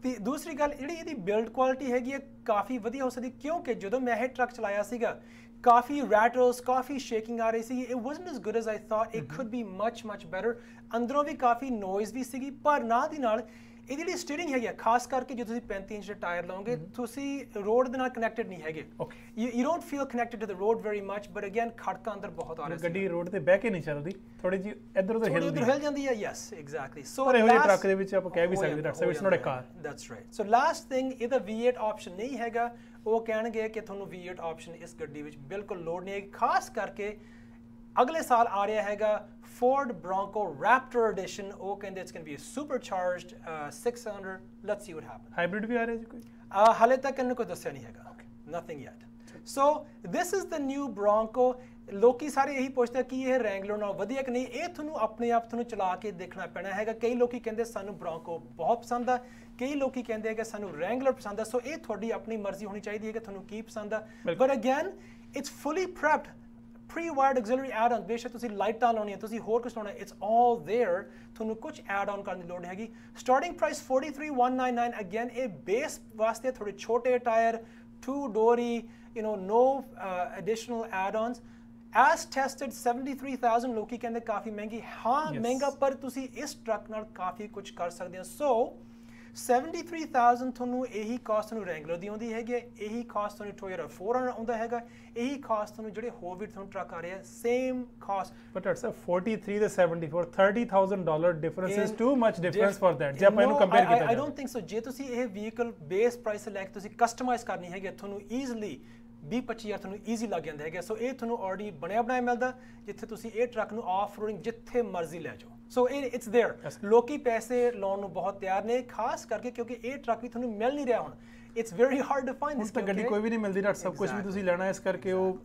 ਤੇ ਦੂਸਰੀ ਗੱਲ ਜਿਹੜੀ ਇਹਦੀ ਬਿਲਡ ਕੁਆਲਿਟੀ ਹੈਗੀ ਹੈ ਕਾਫੀ ਵਧੀਆ ਹੋ ਸਕਦੀ, ਕਿਉਂਕਿ ਜਦੋਂ ਮੈਂ ਇਹ ਟਰੱਕ ਚਲਾਇਆ ਸੀਗਾ ਕਾਫੀ ਰੈਟਲਸ, ਕਾਫੀ ਸ਼ੇਕਿੰਗ ਆ ਰਹੀ ਸੀ। It wasn't as good as I thought, it could be much better. ਅੰਦਰੋਂ ਵੀ ਕਾਫੀ ਨੋਇਜ਼ ਵੀ ਸੀਗੀ, ਪਰ ਨਾਲ ਦੀ ਨਾਲ ਇਹਦੀ ਜਿਹੜੀ ਸਟੀਅਰਿੰਗ ਹੈਗੀ ਆ, ਖਾਸ ਕਰਕੇ ਜੇ ਤੁਸੀਂ 35 ਇੰਚ ਦੇ ਟਾਇਰ ਲਾਓਗੇ ਤੁਸੀਂ ਰੋਡ ਦੇ ਨਾਲ ਕਨੈਕਟਡ ਨਹੀਂ ਹੈਗੇ। You don't feel connected to the road very much, but again ਖੜਕਾ ਅੰਦਰ ਬਹੁਤ ਆ ਰਿਹਾ ਸੀ। ਗੱਡੀ ਰੋਡ ਤੇ ਬਹਿ ਕੇ ਨਹੀਂ ਚੱਲਦੀ, ਥੋੜੀ ਜੀ ਇੱਧਰ ਉੱਧਰ ਹਿਲ ਜਾਂਦੀ ਹੈ। Yes exactly. ਸੋ ਇਹੋ ਜਿਹੇ ਟਰੱਕ ਦੇ ਵਿੱਚ ਆਪਾਂ ਕਹਿ ਵੀ ਸਕਦੇ ਡਾਕਟਰ ਸਾਹਿਬ it's not a car. That's right. So last thing, ਇਹਦਾ V8 ਆਪਸ਼ਨ ਨਹੀਂ ਹੈਗਾ। ਉਹ ਕਹਿਣਗੇ ਕਿ ਤੁਹਾਨੂੰ V8 ਆਪਸ਼ਨ ਇਸ ਗੱਡੀ ਵਿੱਚ ਬਿਲਕੁਲ ਲੋੜ ਨਹੀਂ ਹੈ। ਖਾਸ ਕਰਕੇ ਅਗਲੇ ਸਾਲ ਆ ਰਿਹਾ ਹੈਗਾ Ford Bronco Raptor Edition, ਉਹ ਕਹਿੰਦੇ it's going to be a supercharged 600, let's see what happens। Hybrid ਵੀ ਆ ਰਿਹਾ ਜੀ ਕੋਈ? ਹਾਲੇ ਤੱਕ ਇਹਨੂੰ ਕੋਈ ਦੱਸਿਆ ਨਹੀਂ ਹੈਗਾ, nothing yet। So this is the new Bronco। ਲੋਕੀ ਸਾਰੇ ਇਹੀ ਪੁੱਛਦੇ ਕਿ ਇਹ ਰੈਂਗਲਰ ਨਾਲ ਵਧੀਆ ਕਿ ਨਹੀਂ, ਇਹ ਤੁਹਾਨੂੰ ਆਪਣੇ ਆਪ ਤੁਹਾਨੂੰ ਚਲਾ ਕੇ ਦੇਖਣਾ ਪੈਣਾ ਹੈਗਾ। ਕਈ ਲੋਕੀ ਕਹਿੰਦੇ ਸਾਨੂੰ Bronco ਬਹੁਤ ਪਸੰਦ ਆ, ਕਈ ਲੋਕੀ ਕਹਿੰਦੇ ਕਿ ਸਾਨੂੰ ਰੈਂਗਲਰ ਪਸੰਦ ਆ। ਸੋ ਇਹ ਤੁਹਾਡੀ ਆਪਣੀ ਮਰਜ਼ੀ ਹੋਣੀ ਚਾਹੀਦੀ ਹੈ ਕਿ ਤੁਹਾਨੂੰ ਕੀ ਪਸੰਦ ਆ। But again it's fully prepped, pre-wired auxiliary add-on, ਬੇਸ਼ੱਕ ਤੁਸੀਂ ਲਾਈਟਾਂ ਲਾਉਣੀਆਂ, ਤੁਸੀਂ ਹੋਰ ਕੁਝ ਲਾਉਣਾ, ਇਟਸ ਆਲ देयर, ਤੁਹਾਨੂੰ ਕੁਝ ਐਡ ਆਨ ਕਰਨ ਦੀ ਲੋੜ ਹੈਗੀ। Starting price 43,199। ਅਗੇਨ ਇਹ ਬੇਸ ਵਾਸਤੇ ਥੋੜੇ ਛੋਟੇ ਟਾਇਰ, 2 ਡੋਰੀ, no additional add-ons। as tested 73,000 ਲੋਕੀ ਕਹਿੰਦੇ ਕਾਫੀ ਮਹਿੰਗੀ। ਹਾਂ ਮਹਿੰਗਾ, ਪਰ ਤੁਸੀਂ ਇਸ ਟਰੱਕ ਨਾਲ ਕਾਫੀ ਕੁਝ ਕਰ ਸਕਦੇ ਹੋ। ਸੋ 73,000 ਤੁਹਾਨੂੰ ਇਹੀ ਕਾਸਟ ਤੁਹਾਨੂੰ ਰੈਂਗਲਰ ਦੀ ਆਉਂਦੀ ਹੈਗੀ, ਇਹੀ ਕਾਸਟ ਤੁਹਾਨੂੰ ਟੋਇੋਟਾ 400 ਆਉਂਦਾ ਹੈਗਾ, ਇਹੀ ਕਾਸਟ ਤੁਹਾਨੂੰ ਜਿਹੜੇ ਹੋਰ ਵੀ ਤੁਹਾਨੂੰ ਟਰੱਕ ਆ ਰਿਹਾ, ਸੇਮ ਕਾਸਟ। ਬਟ ਇਟਸ 43 ਤੇ 74, $30,000 difference is too much difference for that. ਜੇ ਆਪਾਂ ਇਹਨੂੰ ਕੰਪੇਅਰ ਕੀਤਾ ਜਾਵੇ, ਆਈ ਡੋਨਟ ਥਿੰਕ ਸੋ। ਜੇ ਤੁਸੀਂ ਇਹ ਵਹੀਕਲ ਬੇਸ ਪ੍ਰਾਈਸ ਲੈ ਕੇ ਤੁਸੀਂ ਕਸਟਮਾਈਜ਼ ਕਰਨੀ ਹੈਗੀ, ਤੁਹਾਨੂੰ ਈਜ਼ੀਲੀ 20-25,000 ਤੁਹਾਨੂੰ ਈਜ਼ੀ ਲੱਗ ਜਾਂਦਾ ਹੈਗਾ। ਸੋ ਇਹ ਤੁਹਾਨੂੰ ਆਲਰੇਡੀ ਬਣਿਆ ਬਣਾਇਆ ਮਿਲਦਾ, ਜਿੱਥੇ ਤੁਸੀਂ ਇਹ ਟਰੱਕ ਨੂੰ ਆਫ ਰੋਡਿੰਗ ਜਿੱਥੇ ਮਰਜ਼ੀ ਲੈ ਜਾਓ। So it's there. ਲੋਕੀ ਪੈਸੇ ਲਾਉਣ ਨੂੰ ਬਹੁਤ ਤਿਆਰ ਨੇ, ਖਾਸ ਕਰਕੇ ਕਿਉਂਕਿ ਇਹ ਟਰੱਕ ਵੀ ਤੁਹਾਨੂੰ ਮਿਲ ਨਹੀਂ ਰਿਹਾ ਹੁਣ। It's very hard to find this. ਤਾਂ ਗੱਡੀ ਕੋਈ ਵੀ ਨਹੀਂ ਮਿਲਦੀ ਡਾਕਟਰ ਸਾਹਿਬ, ਕੁਝ ਵੀ ਤੁਸੀਂ ਲੈਣਾ ਇਸ ਕਰਕੇ ਉਹ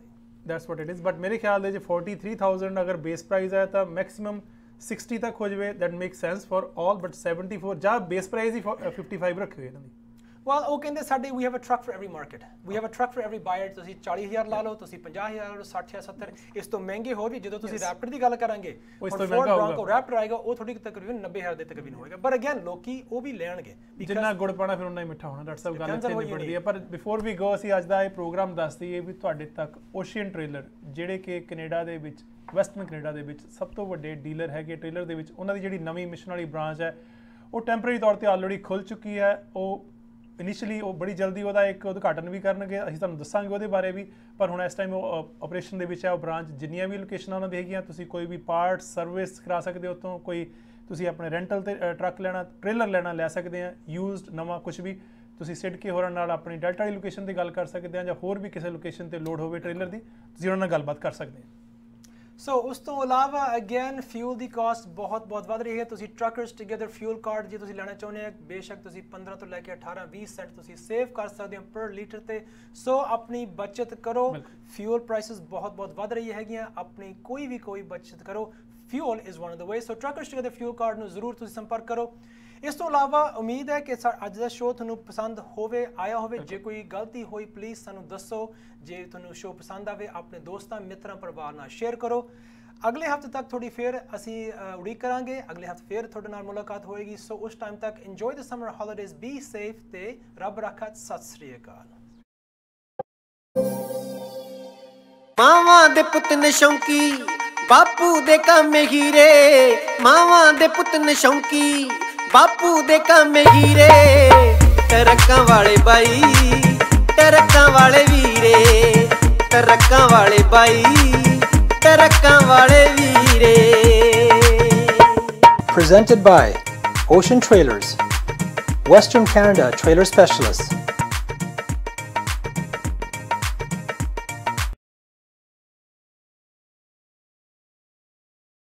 that's what it is. But ਮੇਰੇ ਖਿਆਲ ਦੇ ਜੇ 43,000 ਅਗਰ ਬੇਸ ਪ੍ਰਾਈਸ ਹੈ ਤਾਂ ਮੈਕਸਿਮਮ 60 ਤੱਕ ਹੋ ਜਾਵੇ, that make sense for all. But 74 ਜਾਂ ਬੇਸ ਪ੍ਰਾਈਸ ਹੀ 55 ਰੱਖੇ ਹੋਏ ਇਹਨਾਂ ਦੀ। ਵੈਲ ਉਹ ਕਹਿੰਦੇ ਸਾਡੇ we have a truck for every market, we have a truck for every buyer. ਤੁਸੀਂ 40,000 ਲਾ ਲਓ, ਤੁਸੀਂ 50,000 ਲਾ ਲਓ, 60 ਜਾਂ 70, ਇਸ ਤੋਂ ਮਹਿੰਗੇ ਹੋਰ ਵੀ। ਜਦੋਂ ਤੁਸੀਂ ਰੈਪਟਰ ਦੀ ਗੱਲ ਕਰਾਂਗੇ, ਉਸ ਤੋਂ ਫੋਰਡ ਬ੍ਰੌਂਕੋ ਰੈਪਟਰ ਆਏਗਾ, ਉਹ ਥੋੜੀ ਤਕਰੀਬਨ 90,000 ਦੇ ਤਕਰੀਬਨ ਹੋਏਗਾ। ਪਰ ਅਗੇਨ ਲੋਕੀ ਉਹ ਵੀ ਲੈਣਗੇ, ਜਿੰਨਾ ਗੁੜ ਪਾਣਾ ਫਿਰ ਉਨਾ ਹੀ ਮਿੱਠਾ ਹੋਣਾ। ਡਾਕਟਰ ਸਾਹਿਬ ਗੱਲ ਇੱਥੇ ਨਿਬੜਦੀ ਹੈ। ਪਰ ਬਿਫੋਰ ਵੀ ਗੋ ਅਸੀਂ ਅੱਜ ਦਾ ਇਹ ਪ੍ਰੋਗਰਾਮ ਦੱਸ ਦਈਏ ਵੀ ਤੁਹਾਡੇ ਤੱਕ ਓਸ਼ੀਅਨ ਟ੍ਰੇਲਰ, ਜਿਹੜੇ ਕਿ ਕੈਨੇਡਾ ਦੇ ਵਿੱਚ, ਵੈਸਟਰਨ ਕੈਨੇਡਾ ਦੇ ਵਿੱਚ ਸਭ ਤੋਂ ਵੱਡੇ ਡੀਲਰ ਹੈਗੇ ਟ੍ਰੇਲਰ ਦੇ ਵਿੱਚ, ਉਹਨਾਂ ਦੀ ਜਿਹੜੀ ਨਵੀਂ ਮਿਸ਼ਨ ਵਾਲੀ ਬ੍ਰਾਂਚ ਹੈ ਉਹ ਟੈਂਪਰੇਰੀ ਤੌਰ ਤੇ ਆਲਰੇਡੀ ਖੁੱਲ ਚੁੱਕੀ ਹੈ। ਉਹ ਇਨੀਸ਼ੀਅਲੀ ਉਹ ਬੜੀ ਜਲਦੀ ਉਹਦਾ ਇੱਕ ਉਦਘਾਟਨ ਵੀ ਕਰਨਗੇ, ਅਸੀਂ ਤੁਹਾਨੂੰ ਦੱਸਾਂਗੇ ਉਹਦੇ ਬਾਰੇ ਵੀ। ਪਰ ਹੁਣ ਇਸ ਟਾਈਮ ਉਹ ਆਪਰੇਸ਼ਨ ਦੇ ਵਿੱਚ ਹੈ ਉਹ ਬ੍ਰਾਂਚ। ਜਿੰਨੀਆਂ ਵੀ ਲੋਕੇਸ਼ਨਾਂ ਉਹਨਾਂ ਦੀ ਹੈਗੀਆਂ, ਤੁਸੀਂ ਕੋਈ ਵੀ ਪਾਰਟ ਸਰਵਿਸ ਕਰਾ ਸਕਦੇ ਹੋ ਉੱਥੋਂ, ਕੋਈ ਤੁਸੀਂ ਆਪਣੇ ਰੈਂਟਲ ਤੇ ਟਰੱਕ ਲੈਣਾ, ਟ੍ਰੇਲਰ ਲੈਣਾ, ਲੈ ਸਕਦੇ ਆ, ਯੂਜ਼ਡ ਨਵਾਂ ਕੁਝ ਵੀ। ਤੁਸੀਂ ਸਿਡਕੇ ਹੋਰਾਂ ਨਾਲ ਆਪਣੀ ਡੈਲਟਾ ਵਾਲੀ ਲੋਕੇਸ਼ਨ ਤੇ ਗੱਲ ਕਰ ਸਕਦੇ ਆ, ਜਾਂ ਹੋਰ ਵੀ ਕਿਸੇ ਲੋਕੇਸ਼ਨ ਤੇ ਲੋਡ ਹੋਵੇ ਟ੍ਰੇਲਰ ਦੀ, ਤੁਸੀਂ ਉਹਨਾਂ ਨਾਲ ਗੱਲਬਾਤ ਕਰ ਸਕਦੇ ਆ। ਸੋ ਉਸ ਤੋਂ ਇਲਾਵਾ ਅਗੇਨ ਫਿਊਲ ਦੀ ਕਾਸਟ ਬਹੁਤ ਵੱਧ ਰਹੀ ਹੈ। ਤੁਸੀਂ ਟਰੱਕਰਸ ਟੂਗੇਦਰ ਫਿਊਲ ਕਾਰਡ ਜੇ ਤੁਸੀਂ ਲੈਣਾ ਚਾਹੁੰਦੇ ਹੋ, ਬੇਸ਼ੱਕ ਤੁਸੀਂ 15 ਤੋਂ ਲੈ ਕੇ 18-20 ਸੈਂਟ ਤੁਸੀਂ ਸੇਵ ਕਰ ਸਕਦੇ ਹੋ ਪਰ ਲੀਟਰ ਤੇ। ਸੋ ਆਪਣੀ ਬਚਤ ਕਰੋ। ਫਿਊਲ ਪ੍ਰਾਈਸਿਸ ਬਹੁਤ ਵੱਧ ਰਹੀ ਹੈਗੀਆਂ, ਆਪਣੀ ਕੋਈ ਬਚਤ ਕਰੋ। Fuel is one of the way. So truckers together fuel card ਨੂੰ ਜ਼ਰੂਰ ਤੁਸੀਂ ਸੰਪਰਕ ਕਰੋ। ਇਸ ਤੋਂ ਇਲਾਵਾ ਉਮੀਦ ਹੈ ਕਿ ਅੱਜ ਦਾ ਸ਼ੋਅ ਤੁਹਾਨੂੰ ਪਸੰਦ ਆਇਆ ਹੋਵੇ। ਜੇ ਕੋਈ ਗਲਤੀ ਹੋਈ ਪਲੀਜ਼ ਸਾਨੂੰ ਦੱਸੋ। ਜੇ ਤੁਹਾਨੂੰ ਸ਼ੋਅ ਪਸੰਦ ਆਵੇ ਆਪਣੇ ਦੋਸਤਾਂ, ਮਿੱਤਰਾਂ, ਪਰਿਵਾਰ ਨਾਲ ਸ਼ੇਅਰ ਕਰੋ। ਅਗਲੇ ਹਫ਼ਤੇ ਤੱਕ ਤੁਹਾਡੀ ਫੇਰ ਅਸੀਂ ਉਡੀਕ ਕਰਾਂਗੇ। ਅਗਲੇ ਹਫ਼ਤੇ ਫੇਰ ਤੁਹਾਡੇ ਨਾਲ ਮੁਲਾਕਾਤ ਹੋਏਗੀ। ਸੋ ਉਸ ਟਾਈਮ ਤੱਕ enjoy the summer holidays, be safe ਤੇ ਰੱਬ ਰਾਖਤ। ਸਤਿ ਸ੍ਰੀ ਅਕਾਲ। ਮਾਵਾਂ ਦੇ ਪੁੱਤ ਨੇ ਸ਼ੌਂਕੀ, ਬਾਪੂ ਦੇ ਕੰਮ ਹੀਰੇ। ਮਾਵਾਂ ਦੇ ਪੁੱਤ ਨੇ ਸ਼ੌਂਕੀ, ਬਾਪੂ ਦੇ ਕੰਮ ਹੀਰੇ। ਟਰੱਕਾਂ ਵਾਲੇ ਬਾਈ, ਟਰੱਕਾਂ ਵਾਲੇ ਵੀਰੇ। ਟਰੱਕਾਂ ਵਾਲੇ ਬਾਈ, ਟਰੱਕਾਂ ਵਾਲੇ ਵੀਰੇ। Presented by Ocean Trailers, Western Canada Trailer Specialists.